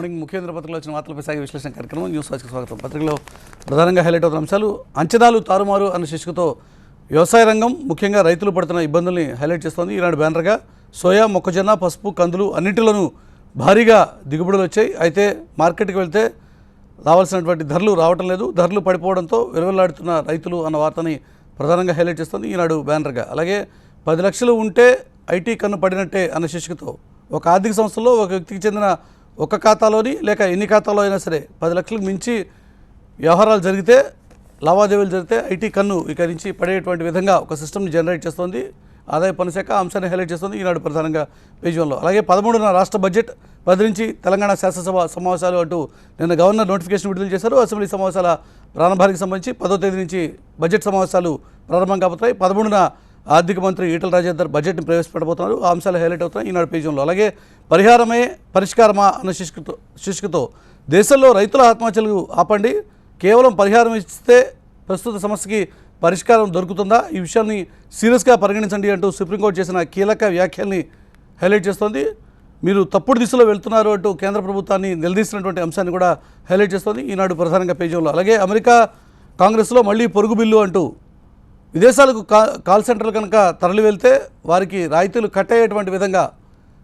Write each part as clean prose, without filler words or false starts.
Morning ముఖ్యమంత్రి పత్రికలో వచ్చిన వార్తలపై సాగే విశ్లేషణ కార్యక్రమం న్యూస్ వాచ్కి స్వాగతం. పత్రికలో ప్రధానంగా హైలైట్ అవుతున్న అంశాలు అంచనాలు తారుమారు అన్న శీర్షికతో వ్యవసాయ రంగం ముఖ్యంగా రైతులు పడుతున్న ఇబ్బందుల్ని హైలైట్ చేస్తోంది. ఈనాడు బ్యానర్గా సోయా, మొక్కజొన్న, పసుపు, కందులు అన్నింటిలోనూ భారీగా దిగుబడులు వచ్చాయి. అయితే మార్కెట్కి వెళ్తే రావాల్సినటువంటి ధరలు రావటం లేదు. ధరలు పడిపోవడంతో విలువలాడుతున్న రైతులు అన్న వార్తని ప్రధానంగా హైలైట్ చేస్తోంది ఈనాడు బ్యానర్గా. అలాగే 10 లక్షలు ఉంటే ఐటీ కన్ను పడినట్టే అన్న శీర్షికతో ఒక ఆర్థిక సంస్థలో ఒక వ్యక్తికి చెందిన ఒక ఖాతాలోని లేక ఎన్ని ఖాతాలో అయినా సరే 10 లక్షలకు మించి వ్యవహారాలు జరిగితే, లావాదేవీలు జరిగితే ఐటీ కన్ను ఇక నుంచి పడేటువంటి విధంగా ఒక సిస్టమ్ని జనరేట్ చేస్తోంది ఆదాయ పన్ను శాఖ. అంశాన్ని హైలైట్ చేస్తుంది ఈనాడు ప్రధానంగా పేజ్ 1లో. అలాగే 13న రాష్ట్ర బడ్జెట్, 10 నుంచి తెలంగాణ శాసనసభ సమావేశాలు అంటూ నిన్న గవర్నర్ నోటిఫికేషన్ విడుదల చేశారు. అసెంబ్లీ సమావేశాల ప్రారంభానికి సంబంధించి 10వ తేదీ నుంచి బడ్జెట్ సమావేశాలు ప్రారంభం కాబోతున్నాయి. 13న ఆర్థిక మంత్రి ఈటల రాజేందర్ బడ్జెట్ని ప్రవేశపెట్టబోతున్నారు. ఆ అంశాలు హైలైట్ అవుతున్నాయి ఈనాడు పేజ్ 1లో. అలాగే పరిహారమే పరిష్కారమా అన్న శీర్షికతో దేశంలో రైతుల ఆత్మహత్యలు ఆపండి, కేవలం పరిహారం ఇస్తే ప్రస్తుత సమస్యకి పరిష్కారం దొరుకుతుందా, ఈ విషయాన్ని సీరియస్గా పరిగణించండి అంటూ సుప్రీంకోర్టు చేసిన కీలక వ్యాఖ్యల్ని హైలైట్ చేస్తోంది. మీరు తప్పుడు దిశలో వెళ్తున్నారు అంటూ కేంద్ర ప్రభుత్వాన్ని నిలదీసినటువంటి అంశాన్ని కూడా హైలైట్ చేస్తోంది ఈనాడు ప్రధానంగా పేజ్ 1లో. అలాగే అమెరికా కాంగ్రెస్లో మళ్ళీ పొరుగు బిల్లు అంటూ విదేశాలకు కాల్ సెంటర్లు కనుక తరలి వెళ్తే వారికి రాయితీలు కట్ అయ్యేటువంటి విధంగా,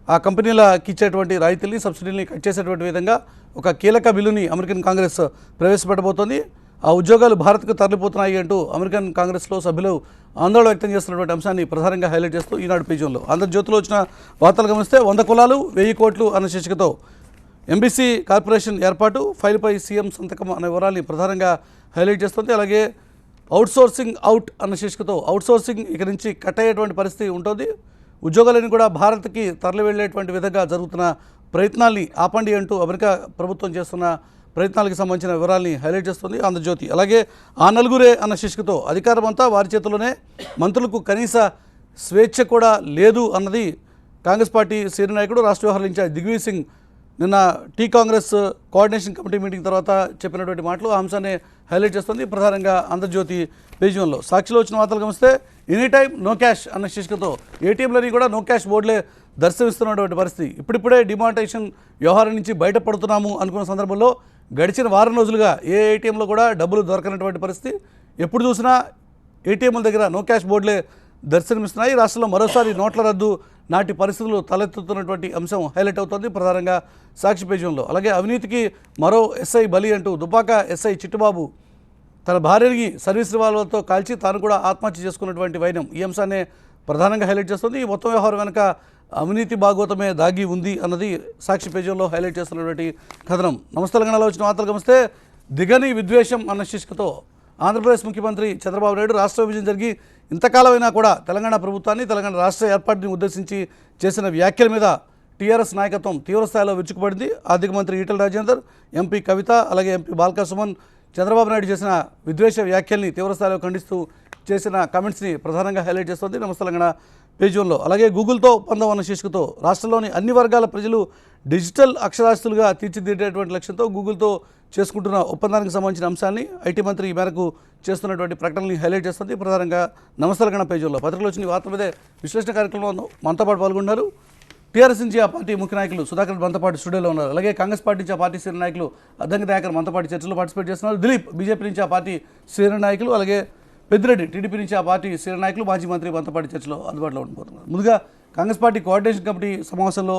ఆ కంపెనీలకి ఇచ్చేటువంటి రాయితీల్ని, సబ్సిడీని కట్ చేసేటువంటి విధంగా ఒక కీలక బిల్లుని అమెరికన్ కాంగ్రెస్ ప్రవేశపెట్టబోతోంది. ఆ ఉద్యోగాలు భారత్కు తరలిపోతున్నాయి అంటూ అమెరికన్ కాంగ్రెస్లో సభ్యులు ఆందోళన వ్యక్తం చేస్తున్నటువంటి అంశాన్ని ప్రధానంగా హైలైట్ చేస్తూ ఈనాడు పేజ్ 1లో. ఆంధ్రజ్యోతిలో వచ్చిన వార్తలు గమనిస్తే 100 కులాలు 1000 కోట్లు అన్న శీర్షికతో ఎంబీసీ కార్పొరేషన్ ఏర్పాటు, ఫైల్పై సీఎం సంతకం అనే వివరాల్ని ప్రధానంగా హైలైట్ చేస్తుంది. అలాగే అవుట్సోర్సింగ్ అవుట్ అన్న శీర్షికతో అవుట్సోర్సింగ్ ఇక నుంచి కట్ అయ్యేటువంటి పరిస్థితి ఉంటుంది. ఉద్యోగాలను కూడా భారత్కి తరలి వెళ్ళేటువంటి విధంగా జరుగుతున్న ప్రయత్నాల్ని ఆపండి అంటూ అమెరికా ప్రభుత్వం చేస్తున్న ప్రయత్నాలకు సంబంధించిన వివరాల్ని హైలైట్ చేస్తుంది ఆంధ్రజ్యోతి. అలాగే ఆ నలుగురే అన్న శీర్షికతో అధికారం అంతా వారి చేతుల్లోనే, మంత్రులకు కనీస స్వేచ్ఛ కూడా లేదు అన్నది కాంగ్రెస్ పార్టీ సీనియర్ నాయకుడు, రాష్ట్ర వ్యవహారాల ఇన్ఛార్జ్ దిగ్విజయ్ సింగ్ నిన్న T Congress coordination committee meeting తర్వాత చెప్పినటువంటి మాటలు ఆ అంశాన్ని హైలైట్ చేస్తుంది ప్రధానంగా ఆంధ్రజ్యోతి పేజ్ 1లో. సాక్షిలో వచ్చిన వార్తలు గమనిస్తే ఎనీ టైం నో క్యాష్ అన్న శీర్షికతో ఏటీఎంలని కూడా నో క్యాష్ బోర్డులే దర్శనమిస్తున్నటువంటి పరిస్థితి. ఇప్పుడిప్పుడే డిమానిటైజేషన్ వ్యవహారం నుంచి బయటపడుతున్నాము అనుకున్న సందర్భంలో గడిచిన వారం రోజులుగా ఏ ఏటీఎంలో కూడా డబ్బులు దొరకనటువంటి పరిస్థితి. ఎప్పుడు చూసినా ఏటీఎంల దగ్గర నో క్యాష్ బోర్డులే దర్శనమిస్తున్నాయి. రాష్ట్రంలో మరోసారి నోట్ల రద్దు నాటి పరిస్థితులు తలెత్తుతున్నటువంటి అంశం హైలైట్ అవుతుంది ప్రధానంగా సాక్షి పేజ్ 1లో. అలాగే అవినీతికి మరో ఎస్ఐ బలి అంటూ దుబ్బాక ఎస్ఐ చిట్టుబాబు తన భార్యని సర్వీస్ రివాల్వర్తో కాల్చి తాను కూడా ఆత్మహత్య చేసుకున్నటువంటి వైనం, ఈ అంశాన్ని ప్రధానంగా హైలైట్ చేస్తుంది. ఈ మొత్తం వ్యవహారం వెనుక అవినీతి భాగవతమే దాగి ఉంది అన్నది సాక్షి పేజ్ 1లో హైలైట్ చేస్తున్నటువంటి కథనం. నమస్తే తెలంగాణలో వచ్చిన వార్తలు గమనిస్తే దిగని విద్వేషం అన్న శీర్షికతో ఆంధ్రప్రదేశ్ ముఖ్యమంత్రి చంద్రబాబు నాయుడు రాష్ట్ర విభజన జరిగి ఇంతకాలమైనా కూడా తెలంగాణ ప్రభుత్వాన్ని, తెలంగాణ రాష్ట్ర ఏర్పాటుని ఉద్దేశించి చేసిన వ్యాఖ్యల మీద టీఆర్ఎస్ నాయకత్వం తీవ్రస్థాయిలో విరుచుకుపడింది. ఆర్థిక మంత్రి ఈటల రాజేందర్, ఎంపీ కవిత, అలాగే ఎంపీ బాల్కా సుమన్ చంద్రబాబు నాయుడు చేసిన విద్వేష వ్యాఖ్యల్ని తీవ్రస్థాయిలో ఖండిస్తూ చేసిన కామెంట్స్ని ప్రధానంగా హైలైట్ చేస్తుంది నమస్తే తెలంగాణ పేజ్ 1లో. అలాగే గూగుల్తో ఒప్పందం అన్న శీర్షికతో రాష్ట్రంలోని అన్ని వర్గాల ప్రజలు డిజిటల్ అక్షరాస్యులుగా తీర్చిదిద్దేటువంటి లక్ష్యంతో గూగుల్తో చేసుకుంటున్న ఒప్పందానికి సంబంధించిన అంశాన్ని ఐటీ మంత్రి ఈ మేరకు చేస్తున్నటువంటి ప్రకటనని హైలైట్ చేస్తుంది ప్రధానంగా నమస్తే తెలంగాణ పేజ్ 1లో. పత్రికలో వచ్చిన వార్తల మీదే విశ్లేషణ కార్యక్రమంలో మనతో పాటు పాల్గొన్నారు టీఆర్ఎస్ నుంచి ఆ పార్టీ ముఖ్య నాయకులు సుధాకర్ మనతో పాటు స్టూడియోలో ఉన్నారు. అలాగే కాంగ్రెస్ పార్టీ నుంచి ఆ పార్టీ సీనియర్ నాయకులు అద్దంకి దయాకర్ మనతో పాటు చర్చలో పార్టిసిపేట్ చేస్తున్నారు. దిలీప్ బీజేపీ నుంచి ఆ పార్టీ సీనియర్ నాయకులు, అలాగే పెద్దిరెడ్డి టీడీపీ నుంచి ఆ పార్టీ సీనియర్ నాయకులు, మాజీ మంత్రి మనతో పాటు చర్చలో అందుబాటులో ఉండిపోతున్నారు. ముందుగా కాంగ్రెస్ పార్టీ కోఆర్డినేషన్ కమిటీ సమావేశంలో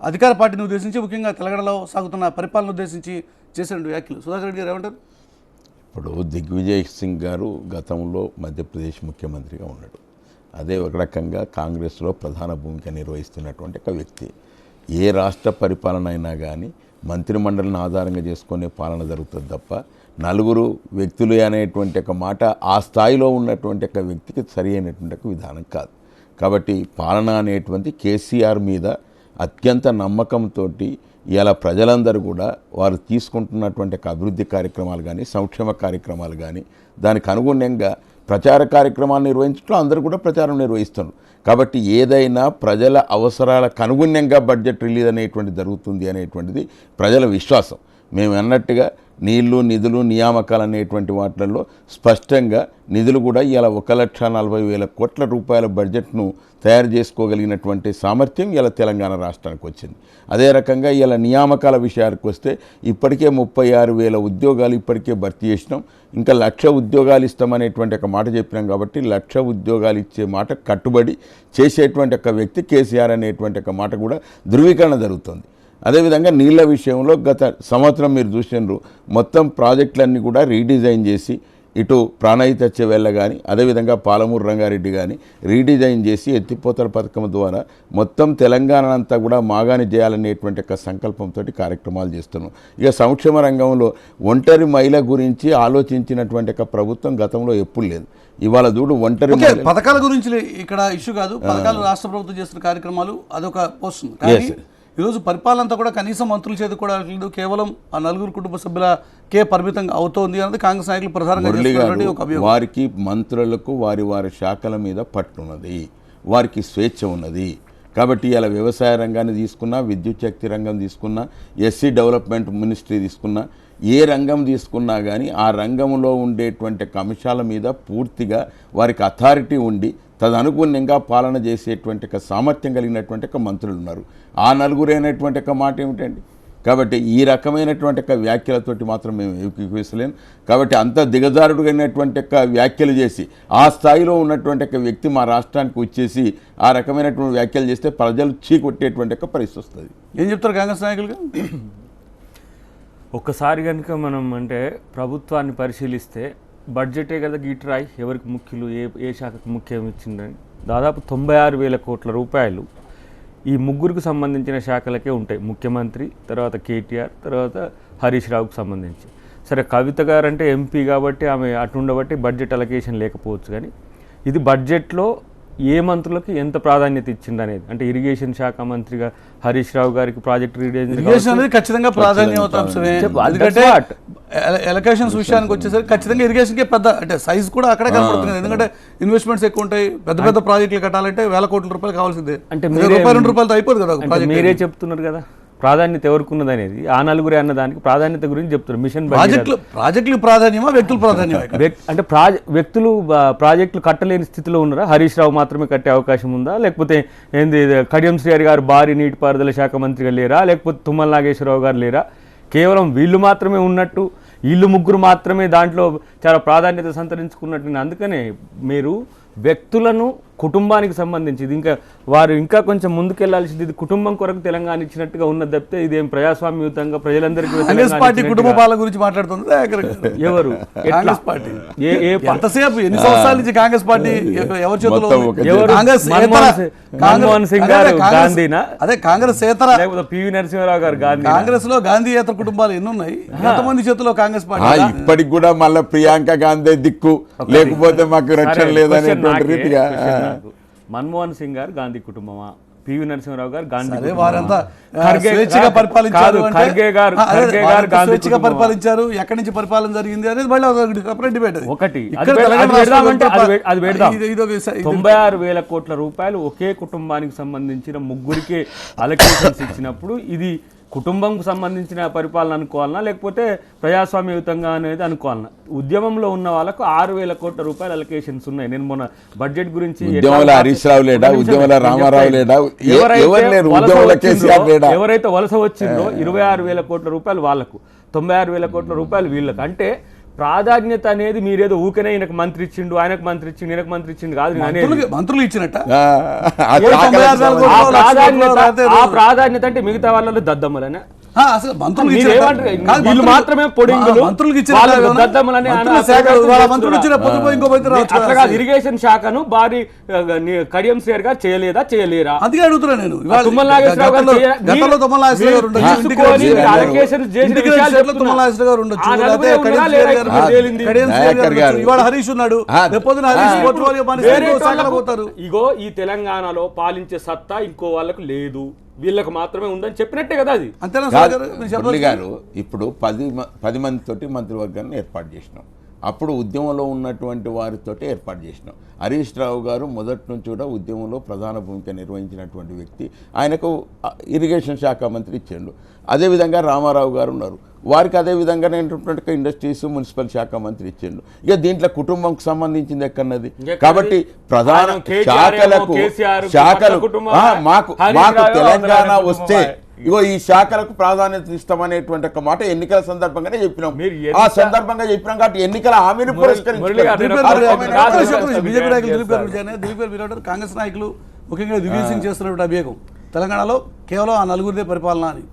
అధికార పార్టీని ఉద్దేశించి ముఖ్యంగా తెలంగాణలో సాగుతున్న పరిపాలన ఉద్దేశించి చేసిన వ్యాఖ్యలు సుధాకర్ రెడ్డి గారు ఏమంటారు? ఇప్పుడు దిగ్విజయ్ సింగ్ గారు గతంలో మధ్యప్రదేశ్ ముఖ్యమంత్రిగా ఉన్నాడు. అదే ఒక రకంగా కాంగ్రెస్లో ప్రధాన భూమిక నిర్వహిస్తున్నటువంటి ఒక వ్యక్తి. ఏ రాష్ట్ర పరిపాలన అయినా కానీ మంత్రిమండలిని ఆధారంగా చేసుకునే పాలన జరుగుతుంది తప్ప నలుగురు వ్యక్తులు అనేటువంటి ఒక మాట ఆ స్థాయిలో ఉన్నటువంటి ఒక వ్యక్తికి సరి అయినటువంటి ఒక విధానం కాదు. కాబట్టి పాలన అనేటువంటి కేసీఆర్ మీద అత్యంత నమ్మకంతో ఇలా ప్రజలందరూ కూడా వారు తీసుకుంటున్నటువంటి అభివృద్ధి కార్యక్రమాలు కానీ, సంక్షేమ కార్యక్రమాలు కానీ, దానికి అనుగుణంగా ప్రచార కార్యక్రమాలు నిర్వహించడంలో అందరూ కూడా ప్రచారం నిర్వహిస్తున్నారు. కాబట్టి ఏదైనా ప్రజల అవసరాలకు అనుగుణంగా బడ్జెట్ రిలీజ్ అనేటువంటి జరుగుతుంది అనేటువంటిది ప్రజల విశ్వాసం. మేము అన్నట్టుగా నీళ్లు నిధులు నియామకాలు అనేటువంటి వాటిల్లో స్పష్టంగా నిధులు కూడా ఇలా 1,40,000 కోట్ల రూపాయల బడ్జెట్ను తయారు చేసుకోగలిగినటువంటి సామర్థ్యం ఇలా తెలంగాణ రాష్ట్రానికి వచ్చింది. అదే రకంగా ఇలా నియామకాల విషయానికి వస్తే ఇప్పటికే 36,000 ఉద్యోగాలు ఇప్పటికే భర్తీ చేసినాం. ఇంకా 1,00,000 ఉద్యోగాలు ఇస్తామనేటువంటి ఒక మాట చెప్పినాం కాబట్టి 1,00,000 ఉద్యోగాలు ఇచ్చే మాట కట్టుబడి చేసేటువంటి ఒక వ్యక్తి కేసీఆర్ అనేటువంటి ఒక మాట కూడా ధృవీకరణ జరుగుతుంది. అదేవిధంగా నీళ్ల విషయంలో గత సంవత్సరం మీరు చూసినారు, మొత్తం ప్రాజెక్టులన్నీ కూడా రీడిజైన్ చేసి ఇటు ప్రాణహిత చెవెళ్ళ కానీ అదేవిధంగా పాలమూరు రంగారెడ్డి కానీ రీడిజైన్ చేసి ఎత్తిపోతల పథకం ద్వారా మొత్తం తెలంగాణ అంతా కూడా మాగాని చేయాలనేటువంటి ఒక సంకల్పంతో కార్యక్రమాలు చేస్తున్నాం. ఇక సంక్షేమ రంగంలో ఒంటరి మహిళ గురించి ఆలోచించినటువంటి ఒక ప్రభుత్వం గతంలో ఎప్పుడు లేదు. ఇవాళ చూడు ఒంటరి పథకాల గురించి ఇక్కడ ఇష్యూ కాదు, పథకాలు రాష్ట్ర ప్రభుత్వం చేస్తున్న కార్యక్రమాలు అదొక పోస్ట్. కానీ ఈరోజు పరిపాలన అంతా కూడా కనీసం మంత్రుల చేతి కూడా లేదు, కేవలం ఆ 4 కుటుంబ సభ్యులకే పరిమితంగా అవుతోంది అన్నది కాంగ్రెస్ నాయకులు ప్రధానంగా ఒక అభియోగం. వారికి మంత్రులకు వారి శాఖల మీద పట్టున్నది, వారికి స్వేచ్ఛ ఉన్నది. కాబట్టి ఇలా వ్యవసాయ రంగాన్ని తీసుకున్నా, విద్యుత్ శక్తి రంగం తీసుకున్నా, ఎస్సీ డెవలప్మెంట్ మినిస్ట్రీ తీసుకున్నా, ఏ రంగం తీసుకున్నా కానీ ఆ రంగంలో ఉండేటువంటి అంశాల మీద పూర్తిగా వారికి అథారిటీ ఉండి తదనుగుణంగా పాలన చేసేటువంటి ఒక సామర్థ్యం కలిగినటువంటి ఒక మంత్రులు ఉన్నారు. ఆ నలుగురు అయినటువంటి ఒక మాట ఏమిటండి? కాబట్టి ఈ రకమైనటువంటి ఒక వ్యాఖ్యలతోటి మాత్రం మేము ఏకీకరిస్తలేము. కాబట్టి అంత దిగజారుడుగైనటువంటి ఒక వ్యాఖ్యలు చేసి ఆ స్థాయిలో ఉన్నటువంటి ఒక వ్యక్తి మా రాష్ట్రానికి వచ్చేసి ఆ రకమైనటువంటి వ్యాఖ్యలు చేస్తే ప్రజలు చీకొట్టేటువంటి ఒక పరిస్థితి వస్తుంది. ఏం చెప్తారు కాంగ్రెస్ నాయకులుగా? ఒక్కసారి కనుక మనం అంటే ప్రభుత్వాన్ని పరిశీలిస్తే బడ్జెటే కదా గీటరాయి ఎవరికి ముఖ్యులు ఏ శాఖకు ముఖ్యం ఇచ్చిందని దాదాపు 96,000 కోట్ల రూపాయలు ఈ ముగ్గురికి సంబంధించిన శాఖలకే ఉంటాయి. ముఖ్యమంత్రి, తర్వాత కేటీఆర్, తర్వాత హరీష్ రావుకు సంబంధించి. సరే, కవిత గారు అంటే ఎంపీ కాబట్టి ఆమె అటు ఉండబట్టి బడ్జెట్ అలొకేషన్ లేకపోవచ్చు. కానీ ఇది బడ్జెట్లో ఏ మంత్రులకు ఎంత ప్రాధాన్యత ఇచ్చింది అనేది, అంటే ఇరిగేషన్ శాఖ మంత్రిగా హరీష్ రావు గారికి ప్రాజెక్ట్ ఇరిగేషన్ అనేది ఖచ్చితంగా ప్రాధాన్యత అంశమే. ఎందుకంటే ఎలకేషన్స్ విషయానికి వచ్చేసరికి ఖచ్చితంగా ఇరిగేషన్కే పెద్ద అంటే సైజ్ కూడా అక్కడే కనపడుతుంది. ఎందుకంటే ఇన్వెస్ట్మెంట్స్ ఎక్కువ ఉంటాయి, పెద్ద పెద్ద ప్రాజెక్టులు కట్టాలంటే వేల కోట్ల రూపాయలు కావాల్సిందే. అంటే ₹2 అయిపోదు కదా. మీరే చెప్తున్నారు కదా ప్రాధాన్యత ఎవరికి ఉన్నది అనేది. ఆ నలుగురే అన్నదానికి ప్రాధాన్యత గురించి చెప్తున్నారు. మిషన్ ప్రాజెక్టులు ప్రాధాన్యమా, వ్యక్తులు ప్రాధాన్యమా? అంటే వ్యక్తులు ప్రాజెక్టులు కట్టలేని స్థితిలో ఉన్నారా? హరీష్ రావు మాత్రమే కట్టే అవకాశం ఉందా? లేకపోతే ఏంది కడియం శ్రీహరి గారు భారీ నీటిపారుదల శాఖ మంత్రిగా లేరా? లేకపోతే తుమ్మల నాగేశ్వరరావు గారు లేరా? కేవలం వీళ్ళు మాత్రమే ఉన్నట్టు, వీళ్ళు ముగ్గురు మాత్రమే దాంట్లో చాలా ప్రాధాన్యత సంతరించుకున్నట్టు. అందుకనే మీరు వ్యక్తులను కుటుంబానికి సంబంధించి ఇది ఇంకా వారు ఇంకా కొంచెం ముందుకెళ్లాల్సింది. ఇది కుటుంబం కొరకు తెలంగాణ ఇచ్చినట్టుగా ఉన్నది తప్పితే ఇదేం ప్రజాస్వామ్యయుతంగా ప్రజలందరికీ కుటుంబ పాలన గురించి మాట్లాడుతుంది ఎవరు? కాంగ్రెస్ పార్టీ ఎంతసేపు ఎన్ని సంవత్సరాల నుంచి కాంగ్రెస్ పార్టీ ఎవరి చేతిలో? మన్మోహన్ సింగ్ గారు గాంధీనా? అదే కాంగ్రెస్ ఏతర, లేకపోతే పివి నరసింహారావు గారు గాంధీ. కాంగ్రెస్ లో గాంధీయేతర కుటుంబాలు ఎన్ని ఉన్నాయి? ఎంతమంది చేతిలో కాంగ్రెస్ పార్టీ? ఇప్పటికి కూడా మళ్ళీ ప్రియాంక గాంధీ దిక్కు, లేకపోతే మాకు రక్షణ లేదనేటువంటి రీతిగా. మన్మోహన్ సింగ్ గారు గాంధీ కుటుంబమా? పివి నరసింహారావు గారు గాంధీ పరిపాలించారు? ఎక్కడి నుంచి పరిపాలన జరిగింది అనేది మళ్ళీ సెపరేట్ డిబేట్. ఒకటి 96,000 కోట్ల రూపాయలు ఒకే కుటుంబానికి సంబంధించిన ముగ్గురికే అలొకేషన్స్ ఇచ్చినప్పుడు ఇది కుటుంబంకు సంబంధించిన పరిపాలన అనుకోవాలన్నా లేకపోతే ప్రజాస్వామ్యయుతంగా అనేది అనుకోవాలన్నా? ఉద్యమంలో ఉన్న వాళ్ళకు 6,000 కోట్ల రూపాయలు అలొకేషన్స్ ఉన్నాయి. నేను మొన్న బడ్జెట్ గురించి ఎవరైతే వలస వచ్చిందో 26,000 కోట్ల రూపాయలు వాళ్లకు, 96,000 కోట్ల రూపాయలు వీళ్ళకు. అంటే ప్రాధాన్యత అనేది మీరేదో ఊకనే ఈయనకు మంత్రి ఇచ్చిండు, ఆయనకు మంత్రి ఇచ్చిండు, ఈయనకు మంత్రి ఇచ్చిండు కాదు. మంత్రులు ఇచ్చినట్ట ప్రాధాన్యత అంటే మిగతా వాళ్ళలో దద్దమ్మలనే వీళ్ళు మాత్రమే పొడింగులు ఇరిగేషన్ శాఖను భారీ కడియం శ్రీహరి గారు చేయలేదా, చేయలేరా? అందుకే అడుగుతున్నా నేను. తుమ్మల నాగేశ్వరరావు హరీష్ ఉన్నాడు. ఇగో ఈ తెలంగాణలో పాలించే సత్తా ఇంకో వాళ్ళకు లేదు, వీళ్ళకి మాత్రమే ఉందని చెప్పినట్టే కదా అది. మురళి గారు ఇప్పుడు 10 మందితోటి మంత్రివర్గాన్ని ఏర్పాటు చేసినాం. అప్పుడు ఉద్యమంలో ఉన్నటువంటి వారితో ఏర్పాటు చేసినాం. హరీష్ రావు గారు మొదటి నుంచి కూడా ఉద్యమంలో ప్రధాన భూమిక నిర్వహించినటువంటి వ్యక్తి. ఆయనకు ఇరిగేషన్ శాఖ మంత్రి ఇచ్చిండు. అదేవిధంగా రామారావు గారు ఉన్నారు. వారికి అదే విధంగానే ఇండస్ట్రీస్ మున్సిపల్ శాఖ మంత్రి ఇచ్చిండు. ఇక దీంట్లో కుటుంబంకి సంబంధించింది ఎక్కడన్నది. కాబట్టి ప్రధాన శాఖలు మాకు తెలంగాణ వస్తే ఇగో ఈ శాఖలకు ప్రాధాన్యత ఇస్తామనేటువంటి ఒక మాట ఎన్నికల సందర్భంగానే చెప్పినాం. ఆ సందర్భంగా చెప్పినాం కాబట్టి ఎన్నికల హామీని బీజేపీ నాయకులు దిలీప్ గారు కాంగ్రెస్ నాయకులు ముఖ్యంగా దిగ్విజయ్ సింగ్ చేస్తున్నటువంటి అభియోగం తెలంగాణలో కేవలం ఆ నలుగురిదే పరిపాలన అని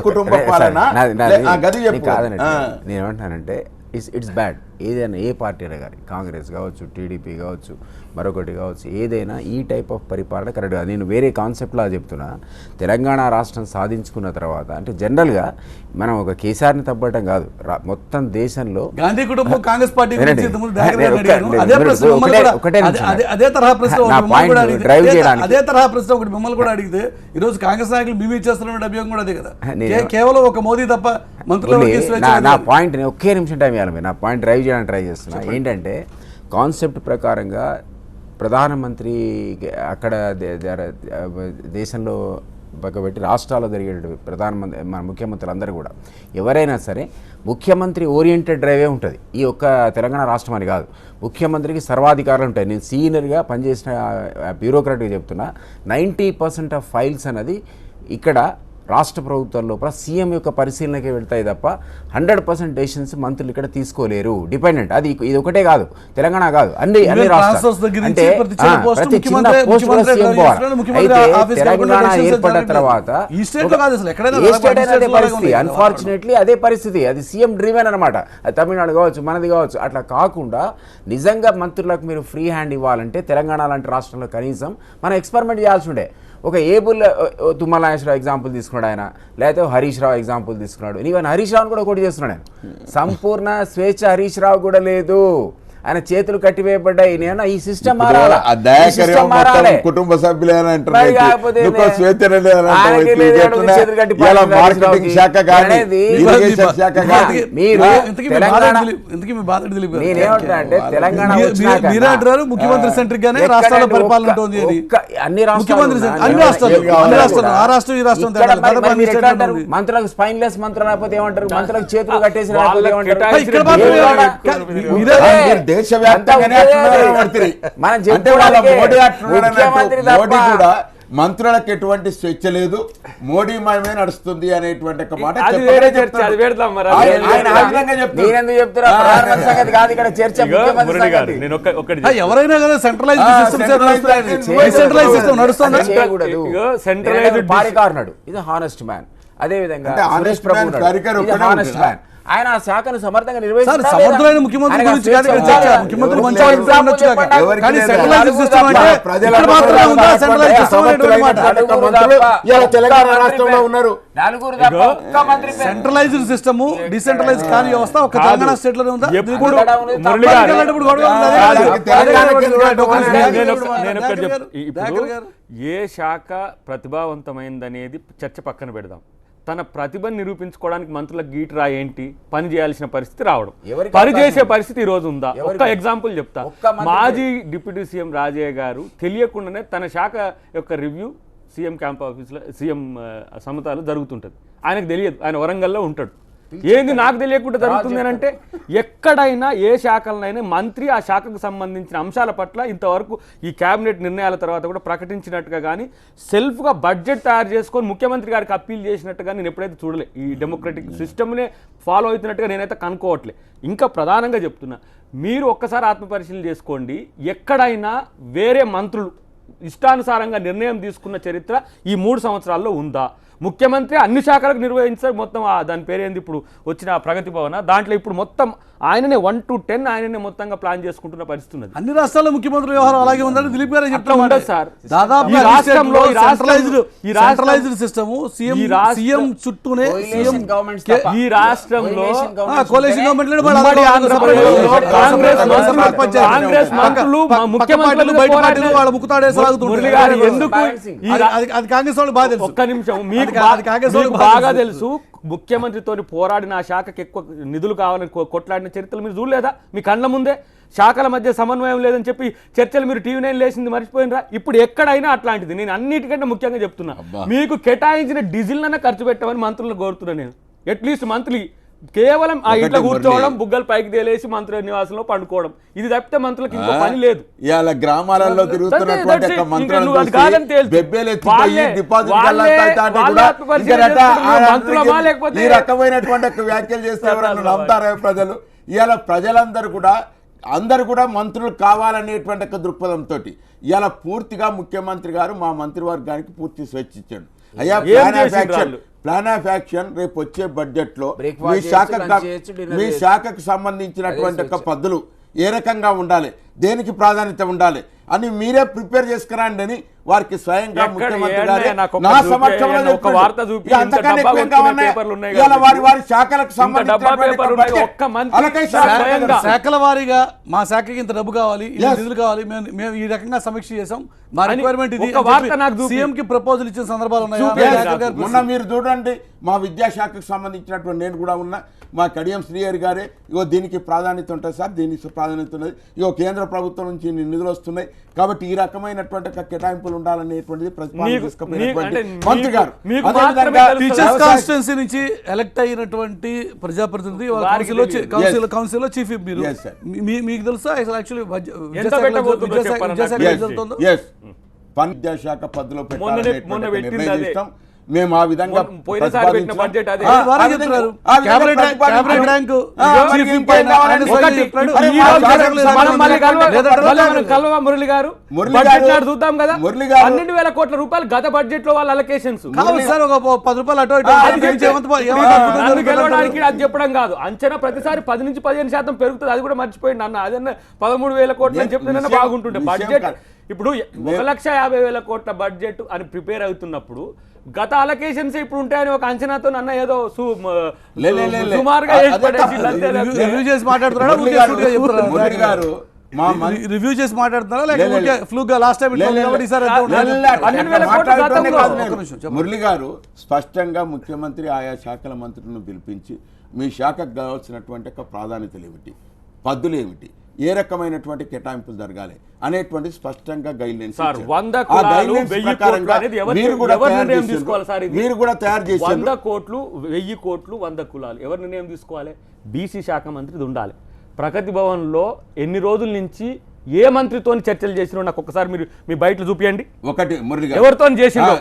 కుటుంబ పాలన నేనేమంటానంటే ఇట్స్ బ్యాడ్. ఏదైనా ఏ పార్టీ అయినా కానీ కాంగ్రెస్ కావచ్చు, టీడీపీ కావచ్చు, మరొకటి కావచ్చు, ఏదైనా ఈ టైప్ ఆఫ్ పరిపాలన కరెక్ట్ కాదు. నేను వేరే కాన్సెప్ట్లా చెప్తున్నా. తెలంగాణ రాష్ట్రం సాధించుకున్న తర్వాత అంటే జనరల్గా మనం ఒక కేసీఆర్ని తప్పటం కాదు, మొత్తం దేశంలో గాంధీ కుటుంబం కాంగ్రెస్ పార్టీ అదే తరహా ప్రశ్న ఒకటి మిమ్మల్ని కూడా అడిగితే ఈ రోజు కాంగ్రెస్ నాయకులు బీవీ చేస్తున్న అభియోగం కూడా అదే కదా. కేవలం ఒక మోదీ తప్ప మంత్రులు నా పాయింట్ ఒకే నిమిషం టైం ఇవ్వాలి. నా పాయింట్ డ్రైవ్ చేయడానికి ట్రై చేస్తున్నా. ఏంటంటే కాన్సెప్ట్ ప్రకారంగా ప్రధానమంత్రి అక్కడ దేశంలో పక్కబెట్టి రాష్ట్రాల్లో జరిగే ప్రధానమంత్రి మన ముఖ్యమంత్రులు అందరూ కూడా ఎవరైనా సరే ముఖ్యమంత్రి ఓరియంటెడ్ డ్రైవే ఉంటుంది. ఈ ఒక్క తెలంగాణ రాష్ట్రం అని కాదు, ముఖ్యమంత్రికి సర్వాధికారాలు ఉంటాయి. నేను సీనియర్గా పనిచేసిన బ్యూరోక్రాట్గా చెప్తున్నా, 90% ఆఫ్ ఫైల్స్ అనేది ఇక్కడ రాష్ట్ర ప్రభుత్వం లోపల సీఎం యొక్క పరిశీలనకే వెళ్తాయి తప్ప 100% డెసిషన్స్ మంత్రులు ఇక్కడ తీసుకోలేరు. డిపెండెంట్. అది ఇది ఒకటే కాదు, తెలంగాణ కాదు, అన్ని రాష్ట్రాలు. అంటే ప్రతి చిన్న పోస్ట్ కూడా సీఎం పోవాలి. అయితే తెలంగాణ ఏర్పడిన తర్వాత ఏ స్టేట్ అయినా అదే పరిస్థితి. అన్ఫార్చునేట్లీ అదే పరిస్థితి. అది సీఎం డ్రీవెన్ అనమాట. అది తమిళనాడు కావచ్చు, మనది కావచ్చు. అట్లా కాకుండా నిజంగా మంత్రులకు మీరు ఫ్రీ హ్యాండ్ ఇవ్వాలంటే తెలంగాణ లాంటి రాష్ట్రంలో కనీసం మనం ఎక్స్పెరిమెంట్ చేయాల్సి ఉండే. ఒక ఏబుల్ తుమ్మల నాగేశ్వరరావు ఎగ్జాంపుల్ తీసుకున్నాడు ఆయన, లేకపోతే హరీష్ రావు ఎగ్జాంపుల్ తీసుకున్నాడు. ఈవెన్ హరీష్ రావుని కూడా ఒకటి చేస్తున్నాడు ఆయన. సంపూర్ణ స్వేచ్ఛ హరీష్ రావు కూడా లేదు. ఆయన చేతులు కట్టివేయబడ్డాయి. నేను ఈ సిస్టమ్ కుటుంబ సభ్యులు ముఖ్యమంత్రి సెంట్రిక్ గానే రాష్ట్రాల పరిపాలన ఉంటుంది. అన్ని మంత్రులకు స్పైన్లెస్ మంత్రులు లేకపోతే ఏమంటారు, మంత్రులకు చేతులు కట్టేసి మోడీ కూడా మంత్రులకు ఎటువంటి స్వేచ్ఛ లేదు, మోడీ మయమే నడుస్తుంది అనేటువంటి ఒక మాట ఎవరైనా కదా సెంట్రలైజ్ పారికారన్నాడు. ఇది హానెస్ట్ మ్యాన్. అదే విధంగా ఆయన ఆ శాఖను సమర్థంగా నిర్వహించారు. ముఖ్యమంత్రి గురించి ముఖ్యమంత్రి రాష్ట్రంలో ఉన్నారు. సెంట్రలైజ్డ్ సిస్టమ్, డిసెంట్రలైజ్ కాని వ్యవస్థ ఒక తెలంగాణ స్టేట్ లోనే ఉందా? ఏ శాఖ ప్రతిభావంతమైందనేది చర్చ పక్కన పెడదాం. తన ప్రతిభను నిరూపించుకోవడానికి మంత్రులకు గీటరా ఏంటి, పని చేయాల్సిన పరిస్థితి రావడం, పని చేసే పరిస్థితి ఈ రోజు ఉందా? ఒక్క ఎగ్జాంపుల్ చెప్తా. మాజీ డిప్యూటీ సీఎం రాజయ్య గారు తెలియకుండానే తన శాఖ యొక్క రివ్యూ సీఎం క్యాంప్ ఆఫీస్లో సీఎం సమతాలు జరుగుతుంటుంది. ఆయనకు తెలియదు, ఆయన వరంగల్లో ఉంటాడు. ఏంది నాకు తెలియకుండా జరుగుతుంది అని అంటే, ఎక్కడైనా ఏ శాఖలనైనా మంత్రి ఆ శాఖకు సంబంధించిన అంశాల పట్ల ఇంతవరకు ఈ కేబినెట్ నిర్ణయాల తర్వాత కూడా ప్రకటించినట్టుగా కానీ, సెల్ఫ్గా బడ్జెట్ తయారు చేసుకొని ముఖ్యమంత్రి గారికి అప్పీల్ చేసినట్టుగా నేను ఎప్పుడైతే చూడలే. ఈ డెమోక్రటిక్ సిస్టమ్నే ఫాలో అవుతున్నట్టుగా నేనైతే కనుక్కోవట్లే. ఇంకా ప్రధానంగా చెప్తున్నా, మీరు ఒక్కసారి ఆత్మపరిశీలన చేసుకోండి. ఎక్కడైనా వేరే మంత్రులు ఇష్టానుసారంగా నిర్ణయం తీసుకున్న చరిత్ర ఈ 3 సంవత్సరాల్లో ఉందా? ముఖ్యమంత్రి అన్ని శాఖలకు నిర్వహించారు. మొత్తం దాని పేరేంది ఇప్పుడు వచ్చిన ప్రగతి భవన, దాంట్లో ఇప్పుడు మొత్తం ఆయననే 1 to 10 ఆయననే మొత్తంగా ప్లాన్ చేసుకుంటున్న పరిస్థితి ఉన్నది. అన్ని రాష్ట్రాల్లో ముఖ్యమంత్రి వ్యవహారం అలాగే ఉందని దిలీప్ గారు చెప్తా ఉండదు సార్. దాదాపు సెంట్రలైజ్డ్ సిస్టమ్, సీఎం చుట్టూనే ఈ రాష్ట్రంలో కోalition గవర్నమెంట్ కాంగ్రెస్ మంత్రులు ముఖ్యమంత్రులు బయట పార్టీలు వాళ్ళ ముక్కుతాడేసి లాగుతున్నారు. ఎందుకు? అది కాంగ్రెస్ వాళ్ళు బాగా తెలుసు. ఒక్క నిమిషం, మీకు బాగా తెలుసు. ముఖ్యమంత్రితో పోరాడిన ఆ శాఖకి ఎక్కువ నిధులు కావాలని కొట్లాడిన చరిత్రలు మీరు చూడలేదా? మీ కళ్ళ ముందే శాఖల మధ్య సమన్వయం లేదని చెప్పి చర్చలు మీరు టీవీ 9 లేసింది మర్చిపోయినరా? ఇప్పుడు ఎక్కడైనా అట్లాంటిది. నేను అన్నిటికంటే ముఖ్యంగా చెప్తున్నా, మీకు కేటాయించిన డీజిల్నన్నా ఖర్చు పెట్టమని మంత్రులను కోరుతున్నా నేను. అట్లీస్ట్ మంత్లీ కేవలం ఆ ఇంట్లో కూర్చోవడం, బుగ్గలు పైకి తేలేసి మంత్రుల నివాసంలో పండుకోవడం, ఇది తప్పితే మంత్రులకు ఇంకో పని లేదు. ఇవాళ గ్రామాలలో తిరుగుతున్నటువంటి మంత్రులను ఈ రకమైనటువంటి వ్యాఖ్యలు చేస్తే ఎవరైనా నమ్ముతారా ప్రజలు? ఇవాళ ప్రజలందరూ కూడా మంత్రులు కావాలనేటువంటి ఒక దృక్పథంతో ఇవాళ పూర్తిగా ముఖ్యమంత్రి గారు మా మంత్రివర్గానికి పూర్తి స్వేచ్ఛ ఇచ్చాడు. అయ్యా, ప్లాన్ ఆఫ్ యాక్షన్ రేపు వచ్చే బడ్జెట్ లో మీ శాఖకు సంబంధించినటువంటి ఒక పద్ధతులు ఏ రకంగా ఉండాలి, దేనికి ప్రాధాన్యత ఉండాలి అని మీరే ప్రిపేర్ చేసుకురండి అని వారికి స్వయంగా ముఖ్యమంత్రి గారే నా సమక్షంలో వారి శాఖలకు శాఖల వారీగా మా శాఖకి ఇంత డబ్బు కావాలి, నిధులు కావాలి, మేము ఈ రకంగా సమీక్ష చేసాం, మా రిక్వైర్మెంట్ ఇది సీఎం కి ప్రపోజల్ ఇచ్చిన సందర్భాలు ఉన్నాయి. మొన్న మీరు చూడండి, మా విద్యాశాఖకు సంబంధించినటువంటి నేను కూడా ఉన్నా, మా కడియం శ్రీహరి గారే ఇగో దీనికి ప్రాధాన్యత ఉంటుంది సార్, దీనికి ప్రాధాన్యత ఉన్నది, ఇగో కేంద్ర ప్రభుత్వం నుంచి నిధులు వస్తున్నాయి కాబట్టి ఈ రకమైనటువంటి కేటాయింపులు ఉండాలనేటువంటిది ప్రతిపాదన తీసుకుపోయినటువంటి మంత్రి గారు. టీచర్స్ కాన్స్టిట్యున్సీ నుంచి ఎలక్ట్ అయినటువంటి ప్రజాప్రతినిధి కౌన్సిల్ లో చీఫ్ మీరు, మీకు తెలుసా యాక్చువల్లీ విద్యాశాఖ పద్ధతిలో పెట్టాలనేటువంటి మేము ఆ విధంగా మురళి గారు చూద్దాం కదా, 12,000 కోట్ల రూపాయలు గత బడ్జెట్ లో వాళ్ళ అలొకేషన్స్. గెలవడానికి అది చెప్పడం కాదు, అంచనా ప్రతిసారి 10 నుంచి 15% పెరుగుతుంది, అది కూడా మర్చిపోయింది అన్న. అదన్నా 13,000 కోట్లు అని చెప్తే బాగుంటుండే. బడ్జెట్ ఇప్పుడు 1,50,000 కోట్ల బడ్జెట్ అని ప్రిపేర్ అవుతున్నప్పుడు గత అలొకేషన్స్ ఇప్పుడు ఉంటాయని ఒక అంచనాతో అన్న ఏదో సుమారుగా రివ్యూ చేసి మాట్లాడుతున్నారా లేకపోతే ఫ్లూగా లాస్ట్ టైం మురళి గారు స్పష్టంగా ముఖ్యమంత్రి ఆయా శాఖల మంత్రులను పిలిపించి మీ శాఖకు కావాల్సినటువంటి ప్రాధాన్యతలు ఏమిటి, పద్ధతులు ఏమిటి, ఏ రకమైనటువంటి కేటాయింపులు జరగాలి అనేటువంటి స్పష్టంగా గైడ్ లైన్స్ మీరు కూడా తయారు చేసి 100 కోట్లు 1000 కోట్లు 100 కులాలు ఎవరు నిర్ణయం తీసుకోవాలి? బీసీ శాఖ మంత్రిది ఉండాలి. ప్రగతి భవన్ లో ఎన్ని రోజుల నుంచి ఏ మంత్రితో చర్చలు చేసినా నాకు ఒకసారి మీరు మీ బయట చూపియండి. ఒకటి మురళి గారు ఎవరితో చేసిండ్రో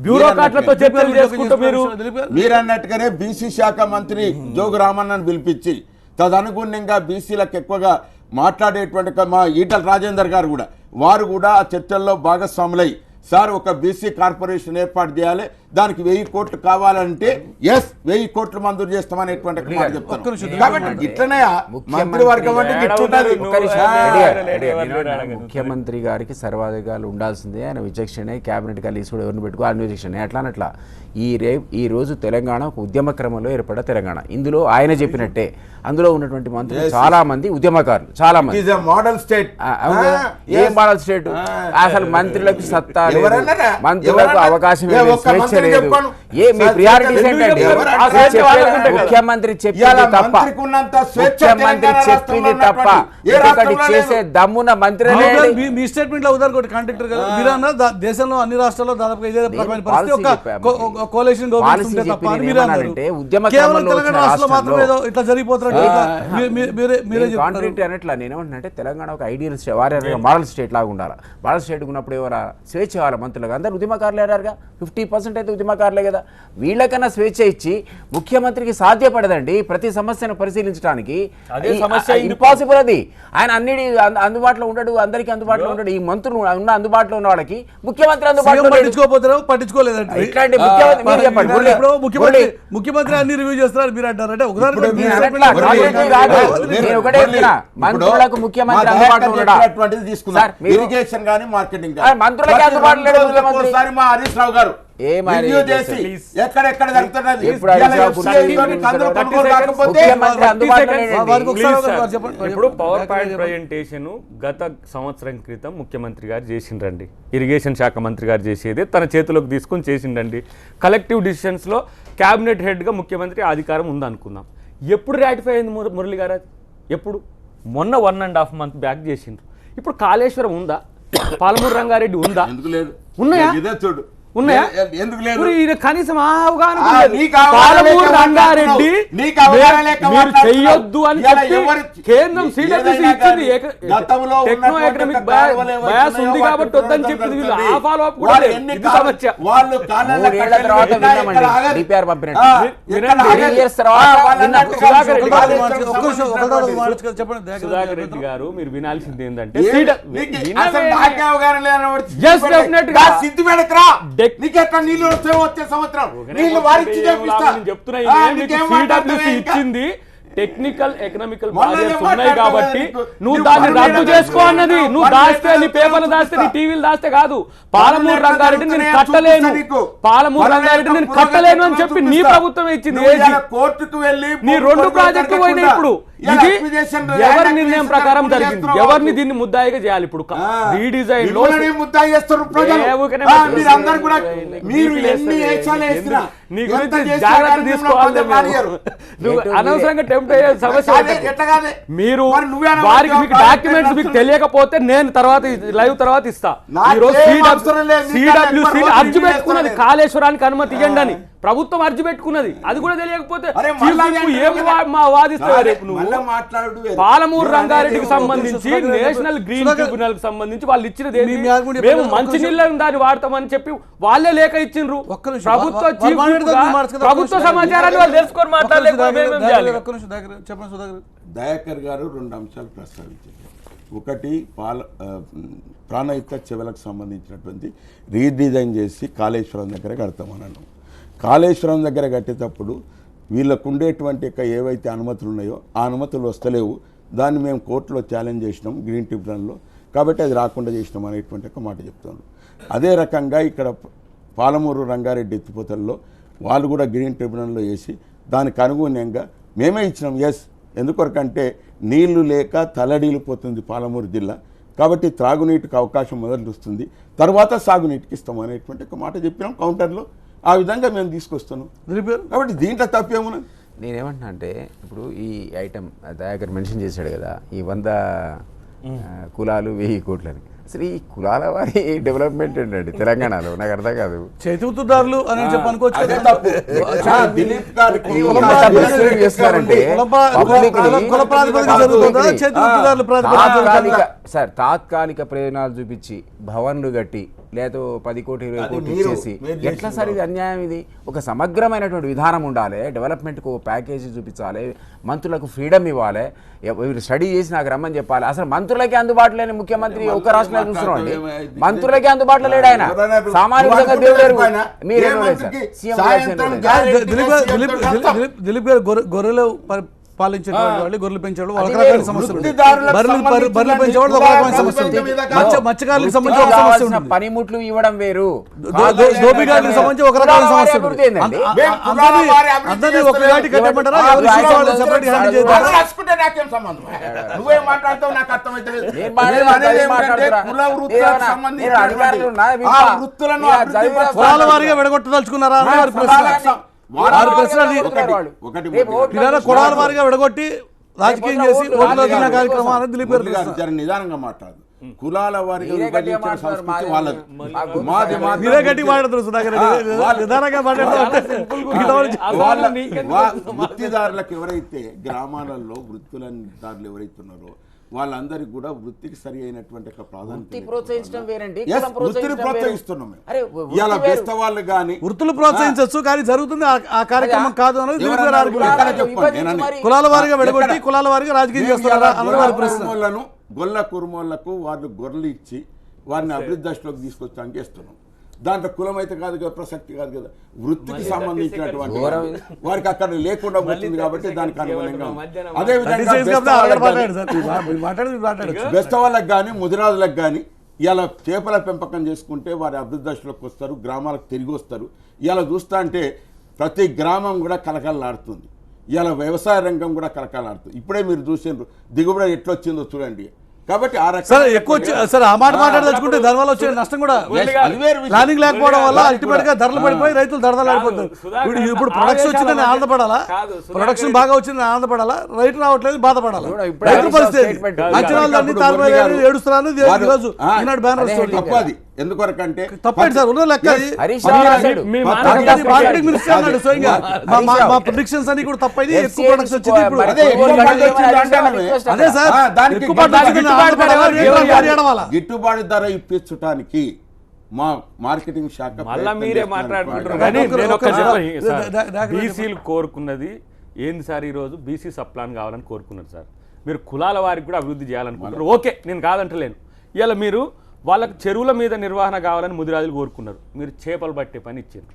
బ్యూరోక్రాట్లతో చర్చలు చేసుకుంటూ మీరు అన్నట్టుగానే బీసీ శాఖ మంత్రి జోగు రామన్నను పిలిపించి తదనుగుణంగా బీసీలకు ఎక్కువగా మాట్లాడేటువంటి మా ఈటల రాజేందర్ గారు కూడా వారు కూడా ఆ చర్చల్లో భాగస్వాములై సార్ ఒక బీసీ కార్పొరేషన్ ఏర్పాటు చేయాలి, దానికి 1000 కోట్లు కావాలంటే 1000 కోట్లు మంజూరు చేస్తామనేటువంటి మాట చెప్తాను. కాబట్టి ఇట్లనే మంత్రివర్గం అంటే ముఖ్యమంత్రి గారికి సర్వాధికారులు ఉండాల్సిందే, ఆయన విచక్షణే, క్యాబినెట్ కలిసి కూడా ఎవరిని పెట్టుకో ఆయన విచక్షణ అట్లా ఈ రోజు తెలంగాణ ఒక ఉద్యమ క్రమంలో ఏర్పడ్డ తెలంగాణ. ఇందులో ఆయన చెప్పినట్టే అందులో ఉన్నటువంటి మంత్రులు చాలా మంది ఉద్యమకారులు, చాలా మంది మోడల్ స్టేట్. ఏ మోడల్ స్టేట్? అసలు మంత్రులకు సత్తా లేదు, మంత్రులకు అవకాశం స్వేచ్ఛ లేదు. ఏ మీ ప్రియారిటీస్ ఏంటండి? ముఖ్యమంత్రి చెప్పింది తప్ప, ముఖ్యమంత్రి చెప్పింది తప్ప ఇంకొకటి చేసే దమ్మున మంత్రి మీ స్టేట్మెంట్ లో ఉదాహరణ కాంట్రాక్టర్ కదా మీరు అన్న దేశంలో అన్ని రాష్ట్రాల్లో దాదాపు ఇదే రకమైన పరిస్థితి కోalition గవర్నమెంట్ ఉంటే తప్ప అని మీరు అన్నారు. కేవలం తెలంగాణ రాష్ట్రంలో మాత్రం ఏదో ఇట్లా జరిగిపోతున్నట్టు మీరే కాంట్రాక్ట్ అనట్లా. నేనేమంటున్నా తెలంగాణ ఒక ఐడియల్ స్టేట్, వారి మోడల్ స్టేట్ లాగా ఉండాలి. మోడల్ స్టేట్ ఉన్నప్పుడు ఎవరు స్వేచ్ఛ ఇవ్వాలి మంత్రులుగా? అందరు ఉద్యమకారులు ఏరారుగా, 50% అయితే ఉద్యమకారులే కదా. వీళ్ళకన్నా స్వేచ్ఛ ఇచ్చి ముఖ్యమంత్రికి సాధ్యపడదండి ప్రతి సమస్యను పరిశీలించడానికి. ఇంపాసిబుల్ అది. ఆయన అన్నిటి అందుబాటులో ఉండడు, అందరికీ అందుబాటులో ఉండడు. ఈ మంత్రులు ఉన్న అందుబాటులో ఉన్న వాళ్ళకి ముఖ్యమంత్రి అందుబాటులో పట్టించుకోలేదండి. ఇట్లాంటి ముఖ్యమంత్రి అన్ని రివ్యూ చేస్తున్నారు మీరు అంటారంటే మంత్రులకు ముఖ్యమంత్రి అందుబాటులో ఉండడా? ఇరిగేషన్ గానీ మార్కెటింగ్ మంత్రులకి అందుబాటులో లేడు ముఖ్యమంత్రి. మా హరీష్ రావు గారు ఎక్కడెక్కడ ఇప్పుడు పవర్ పాయింట్ ప్రజెంటేషన్ గత సంవత్సరం క్రితం ముఖ్యమంత్రి గారు చేసిండ్రండి. ఇరిగేషన్ శాఖ మంత్రి గారు చేసేది తన చేతిలోకి తీసుకొని చేసిండండి. కలెక్టివ్ డిసిషన్స్ లో క్యాబినెట్ హెడ్ గా ముఖ్యమంత్రి అధికారం ఉందనుకుందాం. ఎప్పుడు రాటిఫై అయింది మురళి గారు? ఎప్పుడు మొన్న 1.5 month బ్యాక్ చేసిండ్రు. ఇప్పుడు కాళేశ్వరం ఉందా, పాలమూరు రంగారెడ్డి ఉందా, ఎందుకు లేదు? ఉన్నాయా? ఇదే చూడు ఉన్నాయా? ఎందుకు లేదు? ఇప్పుడు ఈయన కనీసం అవగాహన ఆ, లేదు. నీకు అవగాహన పాలమూరు లేక రంగారెడ్డి నీకు అవగాహన లేక మీరు మాట్లాడుతున్నావు. చెయ్యొద్దు అని ఇలా చెప్పి ఎవరు- కేంద్రం సిడబ్ల్యూసీ ఏదైనా ఇచ్చింది. కానీ గతంలో టెక్నో ఉన్నటువంటి ఎకనామిక్ కాలువలు ఏవైతే బయాస్ ఉంది ఉన్నాయో కాబట్టి వద్దని చెప్పింది. వీళ్ళు ఆ ఫాలో అప్ కూడా వాళ్ళు లేదు. ఎన్ని ఇది కాలం- సమస్య. వాళ్ళు కాలాల 3 ఏళ్ల తర్వాత కట్టెలు విన్నామండి ఇక్కడ ఆగరు. డిపిఆర్ పంపినట్టు. ఆ, వినండి. ఇక్కడ 3 ఆగరు. years తర్వాత ఆ, వాళ్ళు విన్నాం. అన్నట్టుగా సుధాకర్ రెడ్డి కాళేశ్వరం చెప్పండి సుధాకర్ రెడ్డి గారు మీరు వినాల్సింది ఏంటంటే నీకు అసలు నాకే అవగాహన లేనప్పుడు Yes, definitely గా. సిద్ధిపేటకు రా. Dec- నీకు ఎట్లా నీళ్ళు వచ్చే సంవత్సరం నీళ్ళు వారికి చేపిస్తా. చెప్తున్నా ఆ, నీకేం మాట్లాడతావే సిడబ్ల్యూసీ ఇంకా? ఇచ్చింది. టెక్నికల్ ఎకనామికల్ మొన్ననే ప్రాజెక్ట్స్ ఉన్నాయి మాట్లాడతావా కాబట్టి నీకు? నువ్వు నువ్వు దాన్ని పన్నులు రద్దు ఎట్లా చేసుకో అన్నది. చూపిస్తావు? నువ్వు పన్నులు దాస్తే ఎట్లా నీ పేపర్లు దాస్తే నీ చూపిస్తావు? టీవీలు దాస్తే కాదు. పాలమూరు ఎట్లా రంగారెడ్డి నేను జరుగుతున్నాయో కట్టలేను, చూపిస్తా నీకు. పాలమూరు పన్నులు రంగారెడ్డి ఎట్లా నేను పురోగతి కట్టలేను అని ఎట్లా చెప్పి నీ చూపిస్తా? ప్రభుత్వం ఇచ్చింది. నువ్వు ఏది? ఇలా కోర్టుకు వెళ్ళి నీ భూమి 2 కొనుగోలు ప్రాజెక్టులు పోయినాయి. ఇప్పుడు ఇలా ఇది acquisition, ఎవరి land నిర్ణయం acquisition ప్రకారం కూడా జరిగింది? చేస్తున్నావు. ఎవరిని దీన్ని ముద్దాయిగా చేయాలి? ఇప్పుడు రీడిజైన్ లో మిమ్మల్ని ముద్దా చేస్తారు ప్రజలు. ఏ ఊరికనే ఆ, ముద్దా మీరందరూ కూడా చేస్తారు. మీరు నీకు ఎన్ని లేస్తుంది. ఏషాలు వేసినా నీ ఎంత గురించి చేసినా జాగ్రత్త కానీ తీసుకోవాలి. మిమ్మల్ని రానియరు. నువ్వు అనవసరంగా టెంప్ట్ అయ్యే సమస్య కాదే, ఉంటుంది. ఎట్లా కాదే? మీరు మరి నువ్వే అనవచ్చు, వారికి మీకు ప్రాజెక్ట్ డాక్యుమెంట్స్ మీకు నడుస్తుంది. తెలియకపోతే నేను తర్వాత లైవ్ తర్వాత ఇస్తా. నాకు ఈ రోజు ఏం అవసరం లేదు. నీకు సిడబ్ల్యూసీ ఎక్కడ అర్జీ రోజు పెట్టుకున్నది చేస్తాను. కాళేశ్వరానికి అనుమతి ఇవ్వండి అని ప్రభుత్వం అర్జీ పెట్టుకున్నది. అది కూడా తెలియకపోతే అరే, చీఫ్ మళ్ళా విప్ అంటే ఏం వాదిస్తావు కాదే, రేపు నువ్వు? మళ్ళా మాట్లాడు వేరు. పాలమూరు నేను రంగారెడ్డికి అనేది సంబంధించి Sudhakar Reddy national green Sudhakar tribunal కి సంబంధించి వాళ్ళు ఇచ్చినది ఏంటి? మీ ఆర్గ్యుమెంట్ మేము చెప్పండి. మంచి నీళ్ళని దాన్ని వాడతామని చెప్పి వాళ్ళే లేఖ ఇచ్చిండ్రు. ఒక్క నిమిషం. ప్రభుత్వ వాళ్ళు చీఫ్ మాట్లాడితే విప్ గా మీరు మార్చుకుందాం. ప్రభుత్వ సమాచారాన్ని వాళ్ళు తెలుసుకొని మాట్లాడలేకపోతే మేమేం చేయాలి? చెప్పండి సుధాకర్. దయాకర్ గారు 2 అంశాలు ప్రస్తావించారు. ఒకటి ప్రాణహిత చెవులకు సంబంధించినటువంటి రీడిజైన్ చేసి కాళేశ్వరం దగ్గర కడతామన్నాను. కాళేశ్వరం దగ్గర కట్టేటప్పుడు వీళ్ళకు ఉండేటువంటి ఏవైతే అనుమతులు ఉన్నాయో ఆ అనుమతులు వస్తలేవు. దాన్ని మేము కోర్టులో ఛాలెంజ్ చేసినాం గ్రీన్ ట్రిబ్యునల్లో, కాబట్టి అది రాకుండా చేసినాం అనేటువంటి ఒక మాట చెప్తున్నాను. అదే రకంగా ఇక్కడ పాలమూరు రంగారెడ్డి ఎత్తిపోతల్లో వాళ్ళు కూడా గ్రీన్ ట్రిబ్యునల్లో వేసి దానికి అనుగుణంగా మేమే ఇచ్చినాం. ఎస్, ఎందుకొరకంటే నీళ్లు లేక తలడీలిపోతుంది పాలమూరు జిల్లా, కాబట్టి త్రాగునీటికి అవకాశం మొదలు వస్తుంది, తర్వాత సాగునీటికి ఇస్తాం అనేటువంటి ఒక మాట చెప్పినాం కౌంటర్లో. ఆ విధంగా మేము తీసుకొస్తున్నాం. కాబట్టి దీంట్లో తప్పేమున్నది? నేనేమంటున్నా అంటే ఇప్పుడు ఈ ఐటమ్ దయాకర్ మెన్షన్ చేశాడు కదా, ఈ 100 కులాలు 1000 కోట్లని. అసలు ఈ కులాల వారి డెవలప్మెంట్ ఏంటండి తెలంగాణలో? నాకు అర్థం కాదు. చేతివృత్తుదారులు అని చెప్పి అనుకోవచ్చు అదే కదా. తప్పు. దిలీప్ గారికి చేస్తున్నారంటే కుల ప్రాతిపదిక జరుగుతుందా? చేతివృత్తుదారుల ప్రాతిపదిక తాత్కాలిక ప్రయోజనాలు చూపించి భవన్లు కట్టి లేదా 10 కోటి 20 కోట్లు ఇచ్చేసి ఎట్లా సార్ ఇది అన్యాయం? ఇది ఒక సమగ్రమైనటువంటి విధానం ఉండాలి. డెవలప్మెంట్కు ప్యాకేజీ చూపించాలి, మంత్రులకు ఫ్రీడమ్ ఇవ్వాలి, స్టడీ చేసి నాకు రమ్మని చెప్పాలి. అసలు మంత్రులకే అందుబాటులో లేని ముఖ్యమంత్రి ఒక రాష్ట్రంలో చూస్తున్నాం అండి. మంత్రులకే అందుబాటులో లేడు ఆయన. సామాన్యుడిగా దేవుడు దిలీప్ గారు గొర్రెలు పాలించేటువంటి వాళ్ళు, గొర్రెలు పెంచేవాళ్ళు ఒక రకమైన సమస్యలు ఉంటాయి. బర్రెలు పెంచేవాళ్ళు ఒక రకమైన సమస్య ఉంది. మత్స్యకారులకు సంబంధించి ఒక సమస్య ఉంది. పనిముట్లు ఇవ్వడం వేరు, దోపిగారికి సంబంధించి ఒక రకమైన సమస్య ఉంది. అందరినీ ఒక గాటి కట్టమంటారా? ఎవరి ఇష్యూస్ వాళ్ళు సెపరేట్ గా హ్యాండిల్ చేద్దాం. నాకేం సంబంధం? నువ్వేం మాట్లాడతావు నాకు అర్థమైతే. కులాల వారిగా విడగొట్టదలుచుకున్నారా అని వారి ప్రశ్న. కులాల వారిగా విడగొట్టి రాజకీయం చేసి ఓట్ల కార్యక్రమం అనేది దిలీప్ గారు నిదానంగా మాట్లాడు. కులాల వారిగా సంస్కృతి వాళ్ళది. మీరే గట్టి మాట్లాడుతున్నారు సుధాకర్ రెడ్డి. నిదానంగా వృత్తిదారులకు ఎవరైతే గ్రామాలలో వృత్తులదారులు ఎవరైతే ఉన్నారో వాళ్ళందరికీ కూడా వృత్తికి సరి అయినటువంటి ప్రాధాన్యత ప్రోత్సహించడం వేరండి. వృత్తిని ప్రోత్సహిస్తున్నాం మేము. ఇలా బెస్త వాళ్ళు కానీ వృత్తులు ప్రోత్సహించవచ్చు, కానీ జరుగుతుంది ఆ కార్యక్రమం కాదు అన్నది దిలీప్ గారు ఆర్గ్యుమెంట్. కులాల వారిగా విడగొట్టి కులాల వారిగా రాజకీయం చేస్తున్నారా అన్నది వారి ప్రశ్న. గొల్ల కుర్మోళ్లకు వాళ్ళు గొర్రెలు ఇచ్చి వారిని అభివృద్ధి దశలోకి తీసుకొచ్చానికి చేస్తున్నాం. దాంట్లో కులం అయితే కాదు కదా, ప్రసక్తి కాదు కదా. వృత్తికి సంబంధించినటువంటి వారికి అక్కడ లేకుండా పోతుంది కాబట్టి దానికి అనుగుణంగా అదే విధంగా బెస్త వాళ్ళకి కానీ ముదిరాజులకు కానీ ఇలా చేపల పెంపకం చేసుకుంటే వారి అభివృద్ధి దశలోకి వస్తారు, గ్రామాలకు తిరిగి వస్తారు. ఇలా చూస్తా అంటే ప్రతి గ్రామం కూడా కలకలలాడుతుంది. ఇలా వ్యవసాయ రంగం కూడా కలకలాడుతుంది. ఇప్పుడే మీరు చూసిండ్రు దిగుబడి ఎట్లొచ్చిందో చూడండి. కాబట్టి ఆ సరే ఎక్కువ సరే ఆ మాట మాట్లాడదలుచుకుంటే దానివల్ల వచ్చే నష్టం కూడా ప్లానింగ్ లేకపోవడం వల్ల అల్టిమేట్ గా ధరలు పడిపోయి రైతులు దడదలాడిపోతుంది. ఇప్పుడు ప్రొడక్షన్ వచ్చిందని ఆనందపడాలా, ప్రొడక్షన్ బాగా వచ్చిందని ఆనందపడాలా, రైతు రావట్లేదు బాధపడాలా, రైతు పరిస్థితి అంచనాలు అన్ని తారుమారు ఏడుస్తున్నాను ఈరోజు ఈనాడు బ్యానర్ తప్పది. ఎందుకొరకంటే తప్పండి సార్ ఉన్న లెక్క మార్కెటింగ్ మినిస్టర్ అన్నాడు స్వయంగా మా ప్రిడిక్షన్స్ అన్ని కూడా తప్పైంది, ఎక్కువ ప్రొడక్షన్ వచ్చింది. ఇప్పుడు అదే సార్ గిట్టుబాటు ధర ఇప్పించడానికి మా మార్కెటింగ్ శాఖ మళ్ళా మీరే మాట్లాడుకుంటారు. కానీ నేను ఒక్కటి చెప్పను, బీసీలు కోరుకున్నది ఏంది సార్? ఈరోజు బీసీ సప్లాన్ కావాలని కోరుకున్నారు సార్. మీరు కులాల వారికి కూడా అభివృద్ధి చేయాలనుకుంటారు, ఓకే, నేను కాదంటలేను. ఇలా మీరు వాళ్ళకి చెరువుల మీద నిర్వహణ కావాలని ముదిరాజులు కోరుకున్నారు, మీరు చేపలు పట్టే పని ఇచ్చారు.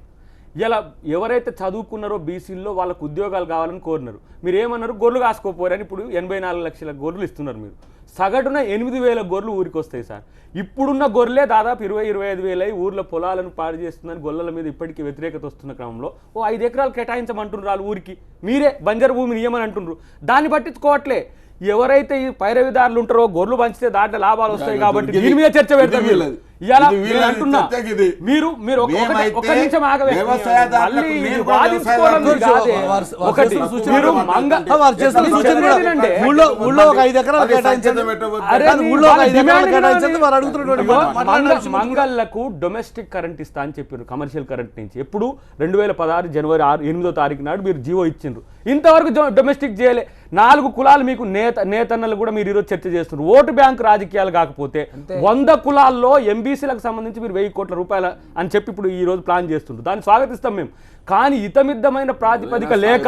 ఇలా ఎవరైతే చదువుకున్నారో బీసీల్లో వాళ్ళకు ఉద్యోగాలు కావాలని కోరినారు, మీరు ఏమన్నారు? గొర్రెలు కాసుకోపోరని ఇప్పుడు 84 లక్షల గొర్రెలు ఇస్తున్నారు. మీరు సగటున 8,000 గొర్రెలు ఊరికి వస్తాయి సార్. ఇప్పుడున్న గొర్రెలే దాదాపు 20-25 వేలు ఊర్లో పొలాలను పాడు చేస్తుందని గొర్రెల మీద ఇప్పటికీ వ్యతిరేకత వస్తున్న క్రమంలో 5 ఎకరాలు కేటాయించమంటున్నారు ఊరికి. మీరే బంజరు భూమి నియమని అంటున్నారు, దాన్ని పట్టించుకోవట్లే. ఎవరైతే ఈ పైరవిదారులు ఉంటారో గొర్రెలు పంచితే దాంట్లో లాభాలు వస్తాయి కాబట్టి దీని మీద చర్చ పెడతారు. అంటున్నా మీరు మీరు ఒక నిమిషం ఆగవే, మంగళ్లకు డొమెస్టిక్ కరెంట్ ఇస్తా అని చెప్పారు కమర్షియల్ కరెంట్ నుంచి. ఎప్పుడు 2016 జనవరి 8వ తారీఖు నాడు మీరు జీవో ఇచ్చిండ్రు, ఇంతవరకు డొమెస్టిక్ చేయలే. 4 కులాలు మీకు నేతన్నలు కూడా మీరు ఈరోజు చర్చ చేస్తున్నారు. ఓటు బ్యాంక్ రాజకీయాలు కాకపోతే 100 కులాల్లో ఎంబీసీలకు సంబంధించి మీరు 1000 కోట్ల రూపాయలు అని చెప్పి ఇప్పుడు ఈ రోజు ప్లాన్ చేస్తుంటారు, దాన్ని స్వాగతిస్తాం మేము. కానీ ఇతమిద్దమైన ప్రాతిపదిక లేక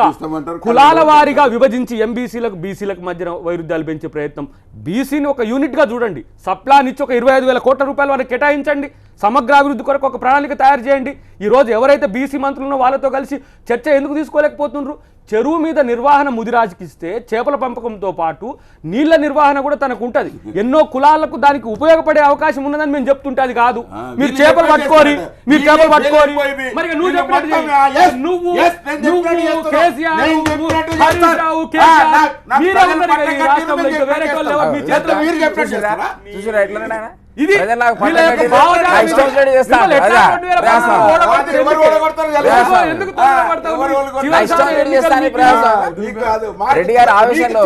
కులాల వారీగా విభజించి ఎంబీసీలకు బీసీలకు మధ్య వైరుధ్యాలు పెంచే ప్రయత్నం. బీసీని ఒక యూనిట్గా చూడండి, సప్లాన్ ఇచ్చి ఒక 25,000 కోట్ల రూపాయలు వారికి కేటాయించండి, సమగ్రాభివృద్ధి కొరకు ఒక ప్రణాళిక తయారు చేయండి. ఈరోజు ఎవరైతే బీసీ మంత్రులున్నో వాళ్ళతో కలిసి చర్చ ఎందుకు తీసుకోలేకపోతున్నారు? చెరువు మీద నిర్వహణ ముదిరాజుకి ఇస్తే చేపల పెంపకంతో పాటు నీళ్ల నిర్వహణ కూడా తనకు ఉంటుంది. ఎన్నో కులాలకు దానికి ఉపయోగపడే అవకాశం ఉన్నదని మేము చెప్తుంటే అది కాదు. మీరు చేపలు పట్టుకోరి, మీరు చేపలు పట్టుకోరి. మరి నువ్వు చెప్పినట్టు నువ్వు కేసీఆర్ మీరే ఉన్నారు ఈ రాష్ట్రంలో, ఇంకా వేరే వాళ్ళు ఎవరు మీ చేతిలో ఇది రెడ్డి గారు ఆవేశంలో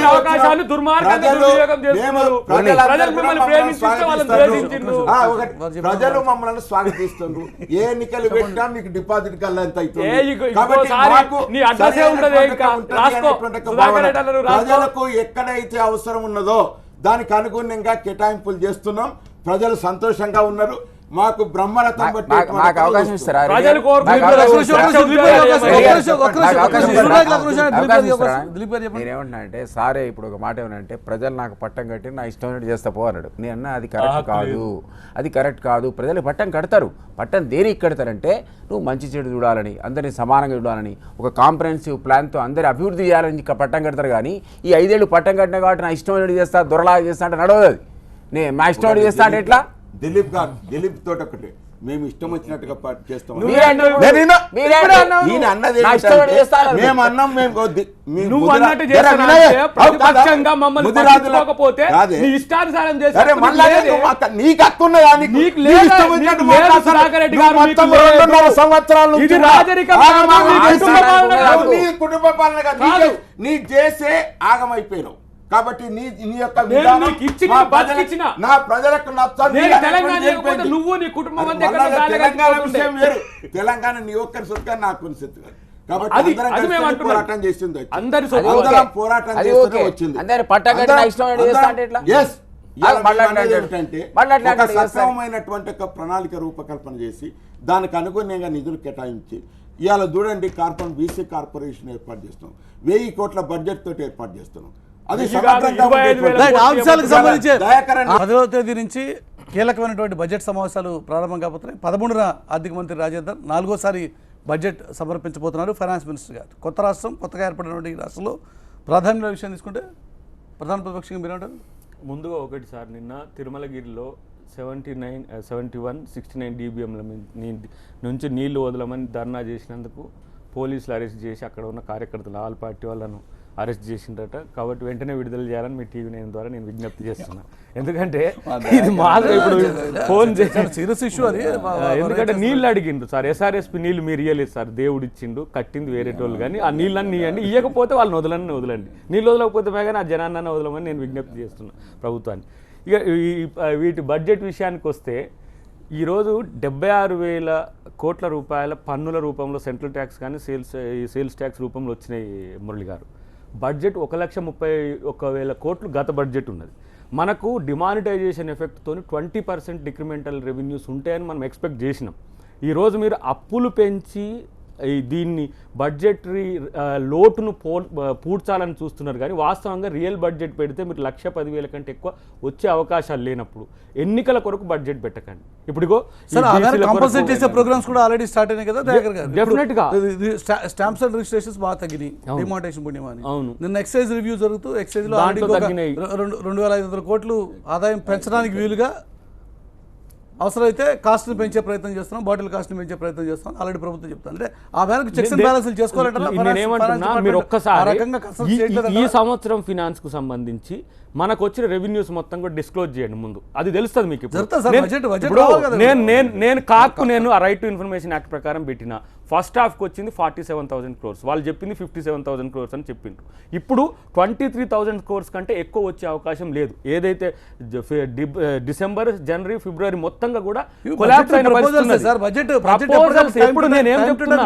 అవకాశాన్ని దుర్మార్గాన్ని దుర్వినియోగం చేస్తున్నారు. ప్రజలు మమ్మల్ని స్వాగతిస్తున్నారు. ఏ ఎన్నికలు పెట్టినా మీకు డిపాజిట్ కల్లా ఎంత ప్రజలకు ఎక్కడైతే అవసరం ఉన్నదో దానికి అనుగుణంగా కేటాయింపులు చేస్తున్నాం. ప్రజలు సంతోషంగా ఉన్నారు. మాకు బ్రహ్మరథం నేనేమంటున్నా అంటే సారే ఇప్పుడు ఒక మాట ఏమనంటే ప్రజలు నాకు పట్టం కట్టి నా ఇష్టం చేస్తా పో అన్నాడు. నేను అది కరెక్ట్ కాదు, అది కరెక్ట్ కాదు. ప్రజలు పట్టం కడతారు, పట్టం దేనికి కడతారంటే నువ్వు మంచి చెడు చూడాలని, అందరినీ సమానంగా చూడాలని, ఒక కాంప్రహెన్సివ్ ప్లాన్తో అందరి అభివృద్ధి చేయాలని పట్టం కడతారు. కానీ ఈ 5 ఏళ్ళు పట్టం కట్టినా కాబట్టి నా ఇష్టం చేస్తా, దొరలాగా చేస్తా అంటే నడవదు. అది నేను మా ఇష్టం చేస్తా అంటే ఎట్లా? దిలీప్ తోటి ఒకటి మేము ఇష్టం వచ్చినట్టుగా చేస్తాం. కుటుంబ పాలన నీ చేసే ఆగమైపోయినావు కాబట్టి నీ యొక్క నా ప్రజలకు తెలంగాణ నీ ఒక్కరి సొత్తు నాకు సొత్తు కాదు. కాబట్టి పోరాటం చేసింది, పోరాటం చేస్తూనే వచ్చింది. సక్రమమైనటువంటి ఒక ప్రణాళిక రూపకల్పన చేసి దానికి అనుగుణంగా నిధులు కేటాయించి ఇవాళ చూడండి బీసీ కార్పొరేషన్ ఏర్పాటు చేస్తున్నాం, 1000 కోట్ల బడ్జెట్ తోటి ఏర్పాటు చేస్తున్నాం. అంశాలకు సంబంధించి 10వ తేదీ నుంచి కీలకమైనటువంటి బడ్జెట్ సమావేశాలు ప్రారంభం కాబోతున్నాయి. 13న ఆర్థిక మంత్రి రాజేందర్ 4వసారి బడ్జెట్ సమర్పించబోతున్నారు ఫైనాన్స్ మినిస్టర్ గారు. కొత్త రాష్ట్రం, కొత్తగా ఏర్పడినటువంటి ఈ రాష్ట్రంలో ప్రాధాన్యత విషయం తీసుకుంటే ప్రధాన ప్రతిపక్షంగా మీరేంటారు? ముందుగా ఒకటి సార్, నిన్న తిరుమలగిరిలో 71-69 DBMల నుంచి నీళ్లు వదలమని ధర్నా చేసినందుకు పోలీసులు అరెస్ట్ చేసి అక్కడ ఉన్న కార్యకర్తలు ఆల్ పార్టీ వాళ్ళను అరెస్ట్ చేసిండట. కాబట్టి వెంటనే విడుదల చేయాలని మీ టీవీ నైన్ ద్వారా నేను విజ్ఞప్తి చేస్తున్నా. ఎందుకంటే ఇది మాకు ఇప్పుడు ఫోన్ చేసి సీరియస్ ఇష్యూ అది. ఎందుకంటే నీళ్ళు అడిగిండ్రు సార్, ఎస్ఆర్ఎస్పి నీళ్ళు మీరు ఇయ్యలేదు సార్, దేవుడు ఇచ్చిండు, కట్టింది వేరేటోళ్ళు, కానీ ఆ నీళ్ళని ఇవ్వండి, ఇవ్వకపోతే వాళ్ళని వదలండి, నీళ్ళు వదలకపోతే కానీ ఆ జనాన్ని వదలమని నేను విజ్ఞప్తి చేస్తున్నా ప్రభుత్వాన్ని. ఇక వీటి బడ్జెట్ విషయానికి వస్తే ఈరోజు 76,000 కోట్ల రూపాయల పన్నుల రూపంలో సెంట్రల్ ట్యాక్స్ కానీ సేల్స్ ట్యాక్స్ రూపంలో వచ్చినాయి మురళి గారు. బడ్జెట్ 1,31,000 కోట్లు గత బడ్జెట్ ఉన్నది. మనకు డిమానిటైజేషన్ ఎఫెక్ట్తో 20% డిక్రిమెంటల్ రెవెన్యూస్ ఉంటాయని మనం ఎక్స్పెక్ట్ చేసినాం. ఈరోజు మీరు అప్పులు పెంచి దీన్ని బడ్జెటరీ లోటును పూడ్చాలని చూస్తున్నారు, కానీ వాస్తవంగా రియల్ బడ్జెట్ పెడితే మీరు 1,10,000 కంటే ఎక్కువ వచ్చే అవకాశాలు లేనప్పుడు ఎన్నికల కొరకు బడ్జెట్ పెట్టకండి. ఇప్పుడు కాంపన్సేట్ చేసే ప్రోగ్రామ్స్ కూడా ఆల్రెడీ స్టార్ట్ అయినాయి కదా దయాకర్ గారు. డెఫినెట్ గా స్టాంప్స్ అండ్ రిజిస్ట్రేషన్స్ బాగా తగ్గినాయి, డిమానిటైజేషన్ పుణ్యమాని. అవును, నిన్న ఎక్సైజ్ రివ్యూ జరుగుతూ ఎక్సైజ్ లో 2,500 కోట్లు ఆదాయం పెంచడానికి వీలుగా అవసరమైతే కాస్ట్ని పెంచే ప్రయత్నం చేస్తున్నాం, బాటిల్ కాస్ట్ని పెంచే ప్రయత్నం చేస్తున్నాం ఆల్రెడీ ప్రభుత్వం చెప్తాను. అంటే ఆ మేరకు చెక్స్ అండ్ బ్యాలెన్స్లు నేనేమంటున్నా, మీరు ఒక్కసారి ఈ సంవత్సరం ఫినాన్స్ కు సంబంధించి మనకు వచ్చిన రెవెన్యూస్ మొత్తం కూడా డిస్క్లోజ్ చేయండి ముందు, అది తెలుస్తుంది మీకు. నేను ఆ రైట్ టు ఇన్ఫర్మేషన్ యాక్ట్ ప్రకారం పెట్టిన ఫస్ట్ హాఫ్కి వచ్చింది 47,000 crores, వాళ్ళు చెప్పింది 57,000 crores అని చెప్పిండ్రు. ఇప్పుడు 23,000 crores కంటే ఎక్కువ వచ్చే అవకాశం లేదు. ఏదైతే డిసెంబర్, జనవరి, ఫిబ్రవరి మొత్తంగా కూడా కొలాప్స్ అయిన ప్రపోజల్స్. ఎప్పుడు నేనేం చెప్తున్నా,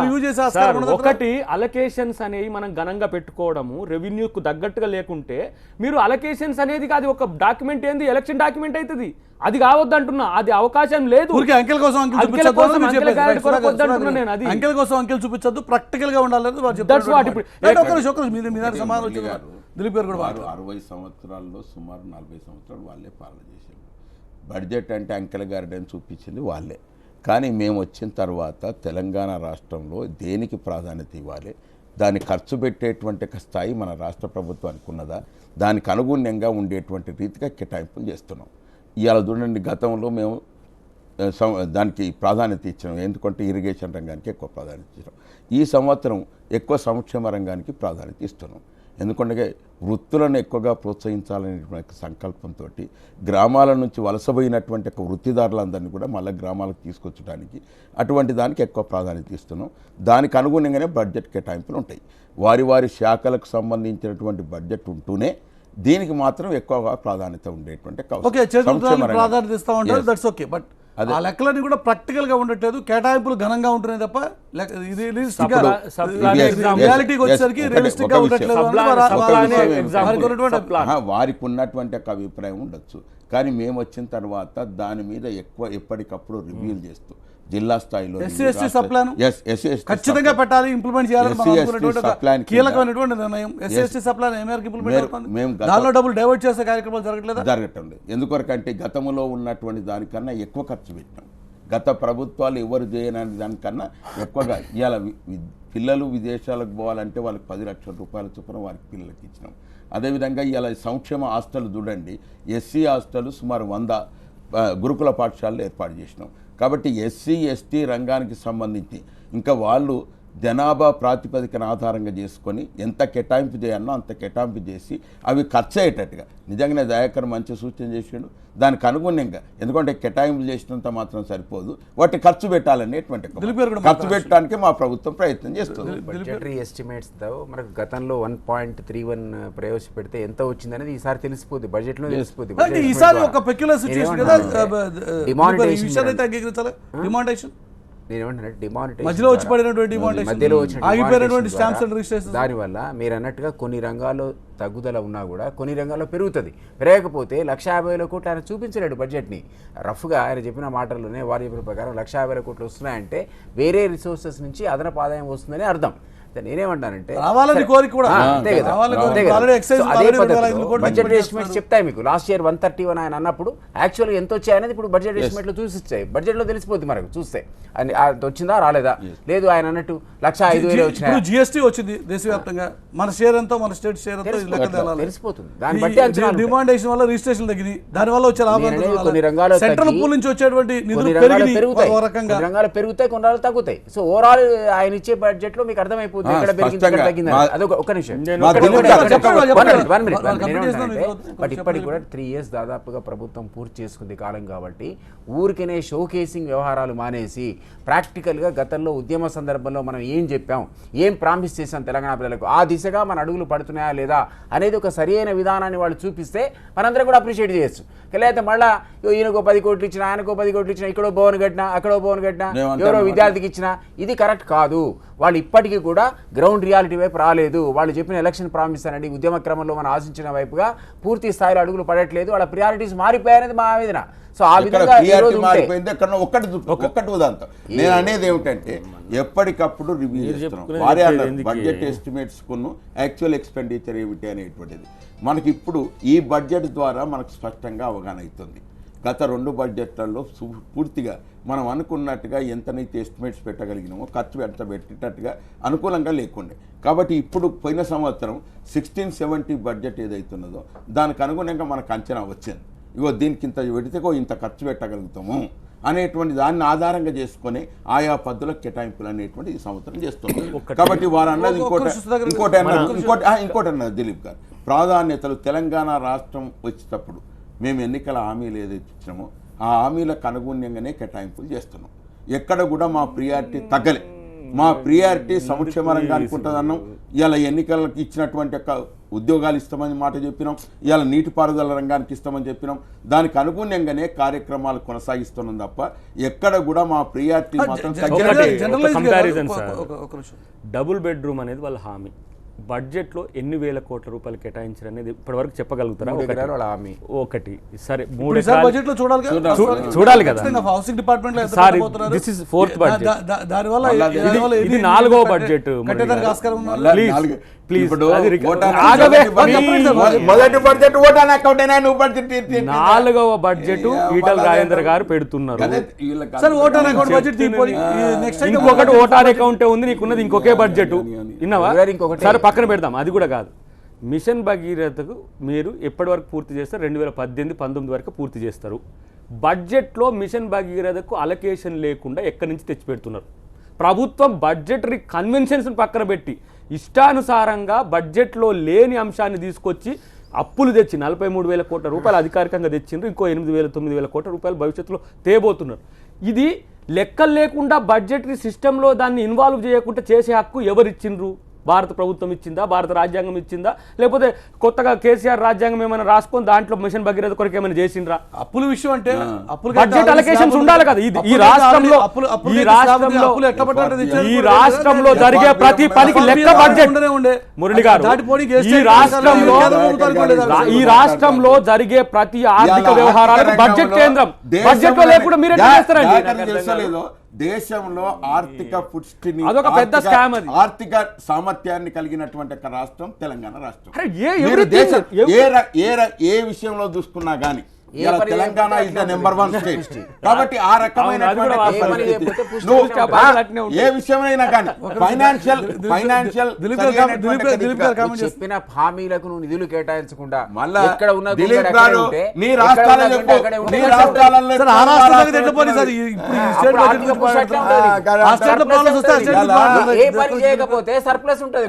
ఒకటి అలొకేషన్స్ అనేవి మనం ఘనంగా పెట్టుకోవడము రెవెన్యూకు తగ్గట్టుగా లేకుంటే మీరు అలొకేషన్స్ అనేది కాదు, ఒక డాక్యుమెంట్ ఏంది ఎలక్షన్ డాక్యుమెంట్ అవుతుంది, అది కావద్దు అంటున్నా. అది అవకాశం లేదు. అంకెల కోసం చూపించద్దు, ప్రాక్టికల్ గా ఉండాలి. 60 సంవత్సరాల్లో సుమారు 40 సంవత్సరాలు వాళ్ళే పాలన చేశారు. బడ్జెట్ అంటే అంకెల గారిని చూపించింది వాళ్ళే. కానీ మేము వచ్చిన తర్వాత తెలంగాణ రాష్ట్రంలో దేనికి ప్రాధాన్యత ఇవ్వాలి, దాన్ని ఖర్చు పెట్టేటువంటి స్థాయి మన రాష్ట్ర ప్రభుత్వానికి ఉన్నదా, దానికి అనుగుణ్యంగా ఉండేటువంటి రీతిగా కేటాయింపులు చేస్తున్నాం. ఇవాళ చూడండి, గతంలో మేము దానికి ప్రాధాన్యత ఇచ్చినాం, ఎందుకంటే ఇరిగేషన్ రంగానికి ఎక్కువ ప్రాధాన్యత ఇచ్చినాం. ఈ సంవత్సరం ఎక్కువ సంక్షేమ రంగానికి ప్రాధాన్యత ఇస్తున్నాం. ఎందుకంటే వృత్తులను ఎక్కువగా ప్రోత్సహించాలనేటువంటి సంకల్పంతో గ్రామాల నుంచి వలసపోయినటువంటి వృత్తిదారులందరినీ కూడా మళ్ళీ గ్రామాలకు తీసుకొచ్చడానికి అటువంటి దానికి ఎక్కువ ప్రాధాన్యత ఇస్తున్నాం. దానికి అనుగుణంగానే బడ్జెట్ కేటాయింపులు ఉంటాయి. వారి వారి శాఖలకు సంబంధించినటువంటి బడ్జెట్ ఉంటూనే దీనికి మాత్రం ఎక్కువగా ప్రాధాన్యత ఉండేటువంటి ప్రాధాన్యత ఇస్తూ ఉంటారు. That's okay. బట్ ఆ లెక్కలన్నీ కూడా ప్రాక్టికల్ గా ఉండట్లేదు, కేటాయింపులు ఘనంగా ఉంటున్నాయి తప్ప రియాలిటీకి వచ్చేసరికి రియలిస్టిక్ గా ఉండట్లేదు. వారికి ఉన్నటువంటి ఒక అభిప్రాయం ఉండొచ్చు, కానీ మేము వచ్చిన తర్వాత దాని మీద ఎక్కువ ఎప్పటికప్పుడు రివ్యూలు చేస్తూ జిల్లా స్థాయిలో ఖచ్చితంగా పెట్టాలి, ఇంప్లిమెంట్ చేయాలని కీలకమైనటువంటి నిర్ణయం. ఎస్సీ సప్లాన్ ఏ మేరకు ఇంప్లిమెంట్ అవుతుంది, దానిలో డబ్బులు డైవర్ట్ చేసే కార్యక్రమాలు జరగటం లేదు. ఎందుకొరకంటే గతంలో ఉన్నటువంటి దానికన్నా ఎక్కువ ఖర్చు పెట్టినాం. గత ప్రభుత్వాలు ఎవరు చేయని దానికన్నా ఎక్కువగా ఇవాళ పిల్లలు విదేశాలకు పోవాలంటే వాళ్ళకి 10 లక్షల రూపాయల చొప్పున వారికి పిల్లలకి ఇచ్చినాం. అదేవిధంగా ఇవాళ సంక్షేమ హాస్టల్ చూడండి, ఎస్సీ హాస్టల్ సుమారు 100 గురుకుల పాఠశాలలు ఏర్పాటు చేసినాం. కాబట్టి ఎస్సీ ఎస్టీ రంగానికి సంబంధించి ఇంకా వాళ్ళు జనాభా ప్రాతిపదికన ఆధారంగా చేసుకొని ఎంత కేటాయింపు చేయాలనో అంత కేటాయింపు చేసి అవి ఖర్చు అయ్యేటట్టుగా నిజంగానే దయాకర్ మంచి సూచన చేసిండు. దానికి అనుగుణంగా, ఎందుకంటే కేటాయింపు చేసినంత మాత్రం సరిపోదు, వాటి ఖర్చు పెట్టాలనేటువంటి ఖర్చు పెట్టడానికి మా ప్రభుత్వం ప్రయత్నం చేస్తుంది. బడ్జెటరీ ఎస్టిమేట్స్ మనకు గతంలో 1.31 ప్రవేశపెడితే ఎంత వచ్చిందనేది ఈసారి తెలిసిపోద్ది, బడ్జెట్ లో తెలిసిపోద్ది. ఈసారి ఒక పెక్యులర్ సిచువేషన్ కదా, డిమానిటైజేషన్ మధ్యలో వచ్చి పడినటువంటి దానివల్ల మీరు అన్నట్టుగా కొన్ని రంగాల్లో తగ్గుదల ఉన్నా కూడా కొన్ని రంగాల్లో పెరుగుతుంది. పెరగకపోతే 1,50,000 కోట్లు ఆయన చూపించలేడు బడ్జెట్ని. రఫ్గా ఆయన చెప్పిన మాటల్లోనే వారి చెప్పిన ప్రకారం 1,50,000 కోట్లు వస్తున్నాయంటే వేరే రిసోర్సెస్ నుంచి అదనపు ఆదాయం వస్తుందని అర్థం. నేనేమంటానంటే బడ్జెట్ ఎస్టిమేట్స్ చెప్తాయి మీకు. లాస్ట్ ఇయర్ 131 ఆయన అన్నప్పుడు యాక్చువల్గా ఎంత వచ్చాయనేది ఇప్పుడు బడ్జెట్ ఎస్టిమేట్లు చూసిస్తాయి. బడ్జెట్లో తెలిసిపోద్ది మనకు చూస్తే వచ్చిందా రాలేదా. లేదు ఆయన అన్నట్టు 1,05,000 వచ్చినాయి. జిఎస్టీ వచ్చింది దేశవ్యాప్తంగా, మన షేర్ ఎంతో మన స్టేట్ షేర్ ఎంతో తెలిసిపోతుంది. దాన్ని బట్టి డిమాండేషన్ వల్ల రిజిస్ట్రేషన్ తగ్గింది, దాని వల్ల వచ్చే లాభాలు కొన్ని రంగాల్లో సెంట్రల్ పూల్ నుంచి వచ్చేటువంటి పెరుగుతాయి, కొన్ని రంగాలు పెరుగుతాయి, కొన్ని రంగాలు తగ్గుతాయి. సో ఓవరాల్ ఆయన ఇచ్చే బడ్జెట్ లో మీకు అర్థమైపోతుంది అయిపోతుంది, ఎక్కడ పెరిగింది ఎక్కడ తగ్గింది అదొక ఒక నిమిషం. బట్ ఇప్పటికి కూడా 3 years దాదాపుగా ప్రభుత్వం పూర్తి చేసుకుంది కాలం కాబట్టి ఊరికనే షో కేసింగ్ వ్యవహారాలు మానేసి ప్రాక్టికల్గా గతంలో ఉద్యమ సందర్భంలో మనం ఏం చెప్పాం, ఏం ప్రామిస్ చేసాం తెలంగాణ ప్రజలకు, ఆ దిశగా మన అడుగులు పడుతున్నాయా లేదా అనేది ఒక సరైన విధానాన్ని వాళ్ళు చూపిస్తే మనందరం కూడా అప్రిషియేట్ చేయొచ్చు. లేకపోతే మళ్ళీ ఈయనకో 10 కోట్లు ఇచ్చినా, ఆయనకో 10 కోట్లు ఇచ్చినా, ఇక్కడో భవన్ కట్టినా, అక్కడో భవన్ కట్టినా, ఎవరో విద్యార్థికి ఇచ్చినా, ఇది కరెక్ట్ కాదు. వాళ్ళు ఇప్పటికీ కూడా గ్రౌండ్ రియాలిటీ వైపు రాలేదు. వాళ్ళు చెప్పిన ఎలక్షన్ ప్రామిస్ అనేది ఉద్యమ క్రమంలో మనం ఆశించిన వైపుగా పూర్తి స్థాయిలో అడుగులు పడట్లేదు. వాళ్ళ ప్రియారిటీస్ మారిపోయాయనేది మా ఆవేదన. సో ఆ విధంగా ఒక్కటి ఉదాంతం నేను అనేది ఏమిటంటే ఎప్పటికప్పుడు రివ్యూ చేస్తున్నాం. వారే అన్నారు బడ్జెట్ ఎస్టిమేట్స్ కును యాక్చువల్ ఎక్స్పెండిచర్ ఏమిటి అనేటువంటిది మనకి ఇప్పుడు ఈ బడ్జెట్ ద్వారా మనకు స్పష్టంగా అవగాహన అవుతుంది. గత 2 బడ్జెట్లలో పూర్తిగా మనం అనుకున్నట్టుగా ఎంతనైతే ఎస్టిమేట్స్ పెట్టగలిగినామో ఖర్చు ఎంత పెట్టేటట్టుగా అనుకూలంగా లేకుండే. కాబట్టి ఇప్పుడు పోయిన సంవత్సరం 1670 బడ్జెట్ ఏదైతున్నదో దానికి అనుగుణంగా మనకు అంచనా వచ్చింది. ఇగో దీనికి ఇంత పెడితేకో ఇంత ఖర్చు పెట్టగలుగుతాము అనేటువంటి దాన్ని ఆధారంగా చేసుకొని ఆయా పద్ధతులకు కేటాయింపులు అనేటువంటి ఈ సంవత్సరం చేస్తుంది. కాబట్టి వారు అన్నది ఇంకోటి అన్నది దిలీప్ గారు, ప్రాధాన్యతలు తెలంగాణ రాష్ట్రం వచ్చేటప్పుడు మేము ఎన్నికల హామీలు ఏదైతే ఇచ్చినామో ఆ హామీలకు అనుగుణంగానే కేటాయింపులు చేస్తున్నాం. ఎక్కడ కూడా మా ప్రియారిటీ తగ్గలే. మా ప్రియారిటీ సంక్షేమ రంగానికి ఉంటుందన్నాం. ఇలా ఎన్నికలకు ఇచ్చినటువంటి ఉద్యోగాలు ఇస్తామని మాట చెప్పినాం. ఇలా నీటిపారుదల రంగానికి ఇస్తామని చెప్పినాం. దానికి అనుగుణంగానే కార్యక్రమాలు కొనసాగిస్తున్నాం తప్ప ఎక్కడ కూడా మా ప్రియారిటీ మాత్రం డబుల్ బెడ్రూమ్ అనేది వాళ్ళ హామీ. బడ్జెట్లో ఎన్ని వేల కోట్ల రూపాయలు కేటాయించారు అనేది ఇప్పటివరకు చెప్పగలుగుతారా? ఒకటి సరే, 3 బడ్జెట్ లో చూడాలి కదా. Housing department this is 4th budget, ఇది 4వ బడ్జెట్. ప్లీజ్ 4వ బడ్జెట్ ఈటల రాజేందర్ గారు పెడుతున్నారు. ఇంకొకటి ఓటాన్ అకౌంటే ఉంది, నీకున్నది ఇంకొకే బడ్జెట్. విన్నావా? సరే పక్కన పెడదాం, అది కూడా కాదు. మిషన్ భగీరథకు మీరు ఎప్పటి వరకు పూర్తి చేస్తారు? 2018-19 వరకు పూర్తి చేస్తారు. బడ్జెట్లో మిషన్ భగీరథకు అలొకేషన్ లేకుండా ఎక్కడి నుంచి తెచ్చిపెడుతున్నారు? ప్రభుత్వం బడ్జెటరీ కన్వెన్షన్స్ పక్కన పెట్టి ఇష్టానుసారంగా బడ్జెట్లో లేని అంశాన్ని తీసుకొచ్చి అప్పులు తెచ్చి 43,000 కోట్ల రూపాయలు అధికారికంగా తెచ్చిండ్రు. ఇంకో 8,000-9,000 కోట్ల రూపాయలు భవిష్యత్తులో తేబోతున్నారు. ఇది లెక్కలు లేకుండా బడ్జెటరీ సిస్టంలో దాన్ని ఇన్వాల్వ్ చేయకుండా చేసే హక్కు ఎవరిచ్చిండ్రు? భారత ప్రభుత్వం ఇచ్చిందా? భారత రాజ్యాంగం ఇచ్చిందా? లేకపోతే కొత్తగా కేసీఆర్ రాజ్యాంగం ఏమైనా రాసుకొని దాంట్లో మిషన్ భగీరథ కొరకు ఏమైనా చేసిండ్రా? అప్పుల విషయం అంటే బడ్జెట్ అలొకేషన్స్ ఉండాలి కదా. ఈ రాష్ట్రంలో జరిగే ప్రతి పనికి లెక్క బడ్జెట్. మురళి గారు, ఈ రాష్ట్రంలో జరిగే ప్రతి ఆర్థిక వ్యవహారాలకు బడ్జెట్ కేంద్రం. బడ్జెట్ లో లేకుండా మీరు ఎట్లా చేస్తారండి? దేశంలో ఆర్థిక పుష్టిని, అదొక పెద్ద స్కామ్. అది ఆర్థిక సామర్థ్యాన్ని కలిగినటువంటి ఒక రాష్ట్రం తెలంగాణ రాష్ట్రం. ఏ విషయంలో చూసుకున్నా గానీ Telangana is the number 1 state. కాబట్టి ఆ రకమైన ఏ విషయమైనా కానీ ఫైనాన్షియల్ చెప్పిన హామీలకు నువ్వు నిధులు కేటాయించకుండా మళ్ళా దిలీప్ గారు నీ రాష్ట్రాలలో ఏ పని చేయకపోతే సర్ప్లస్ ఉంటది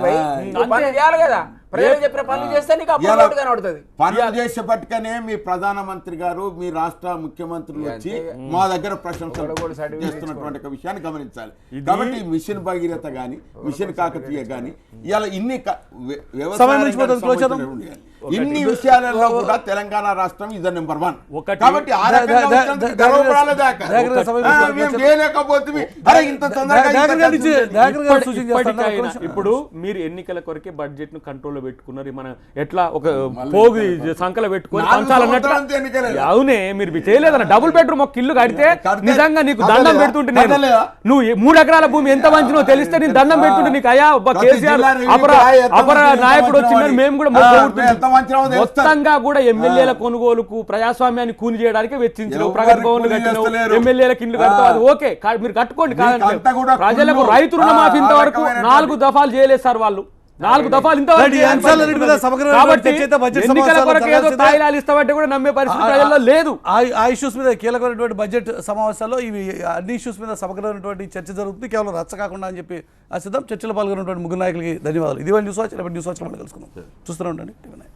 కదా. ప్రజలు చెప్పిన పనులు చేస్తే నీకు కనబడుతుంది. పనులు చేసే పట్టుకనే మీ ప్రధానమంత్రి గారు, మీ రాష్ట్ర ముఖ్యమంత్రులు వచ్చి మా దగ్గర ప్రశంసలు చేస్తున్నటువంటి ఒక విషయాన్ని గమనించాలి. కాబట్టి మిషన్ భగీరథ గాని, మిషన్ కాకతీయ గాని ఇలా ఇన్ని ఇన్ని విషయాలలో కూడా తెలంగాణ రాష్ట్రం ఇస్ ద నెంబర్ 1. కాబట్టి ఇప్పుడు మీరు ఎన్నికల కొరకే బడ్జెట్ ను కంట్రోల్ పెట్టుకున్నారు. మనం ఎట్లా ఒక పోగు సంకల పెట్టుకొని పంచాలన్నట్టు. అవునే, మీరు చేయలేదన్న. డబుల్ బెడ్రూమ్ ఒక ఇల్లు కడితే నిజంగా నీకు దండం పెడుతుంటే, నేను నువ్వు 3 ఎకరాల భూమి ఎంత మంచినో తెలిస్తే నేను దండం పెడుతుంటే నీకు అయ్యా కేసీఆర్ అపర నాయకుడు వచ్చిందని మేము కూడా మొత్తంగా కూడా ఎమ్మెల్యేల కొనుగోలుకు ప్రజాస్వామ్యాన్ని కూని చేయడానికి వెచ్చించు. ప్రగతి భవన్లు కట్టినావు, ఎమ్మెల్యేలకు ఇల్లు కడతావు, అది ఓకే, మీరు కట్టుకోండి. కాదంటే ప్రజలకు రైతు రుణమాఫీ ఇంతవరకు 4 దఫాలు చేయలేదు సార్ వాళ్ళు. 4 దఫాలు రైట్, ఈ అంశాలన్నిటి మీద సమగ్రమైన కాబట్టి చర్చ అయితే బడ్జెట్ ఎన్నికల సమావేశాల్లో కొరకు ఏదో జరగాల్సిందే. తాయిలాలు ఇస్తామంటే కూడా నమ్మే పరిస్థితి ప్రజల్లో లేదు. ఆ ఇష్యూస్ మీద కీలకమైనటువంటి బడ్జెట్ సమావేశాల్లో ఇవి అన్ని ఇష్యూస్ మీద సమగ్రమైనటువంటి చర్చ జరుగుతుంది, కేవలం రచ్చ కాకుండా అని చెప్పి ఆశిద్దాం. చర్చలో పాల్గొన్నటువంటి ముగ్గురు నాయకులకి ధన్యవాదాలు. ఇది న్యూస్ వాచ్, న్యూస్ వాచ్ మళ్ళీ కలుసుకుందాం. చూస్తూనే ఉండండి TV9.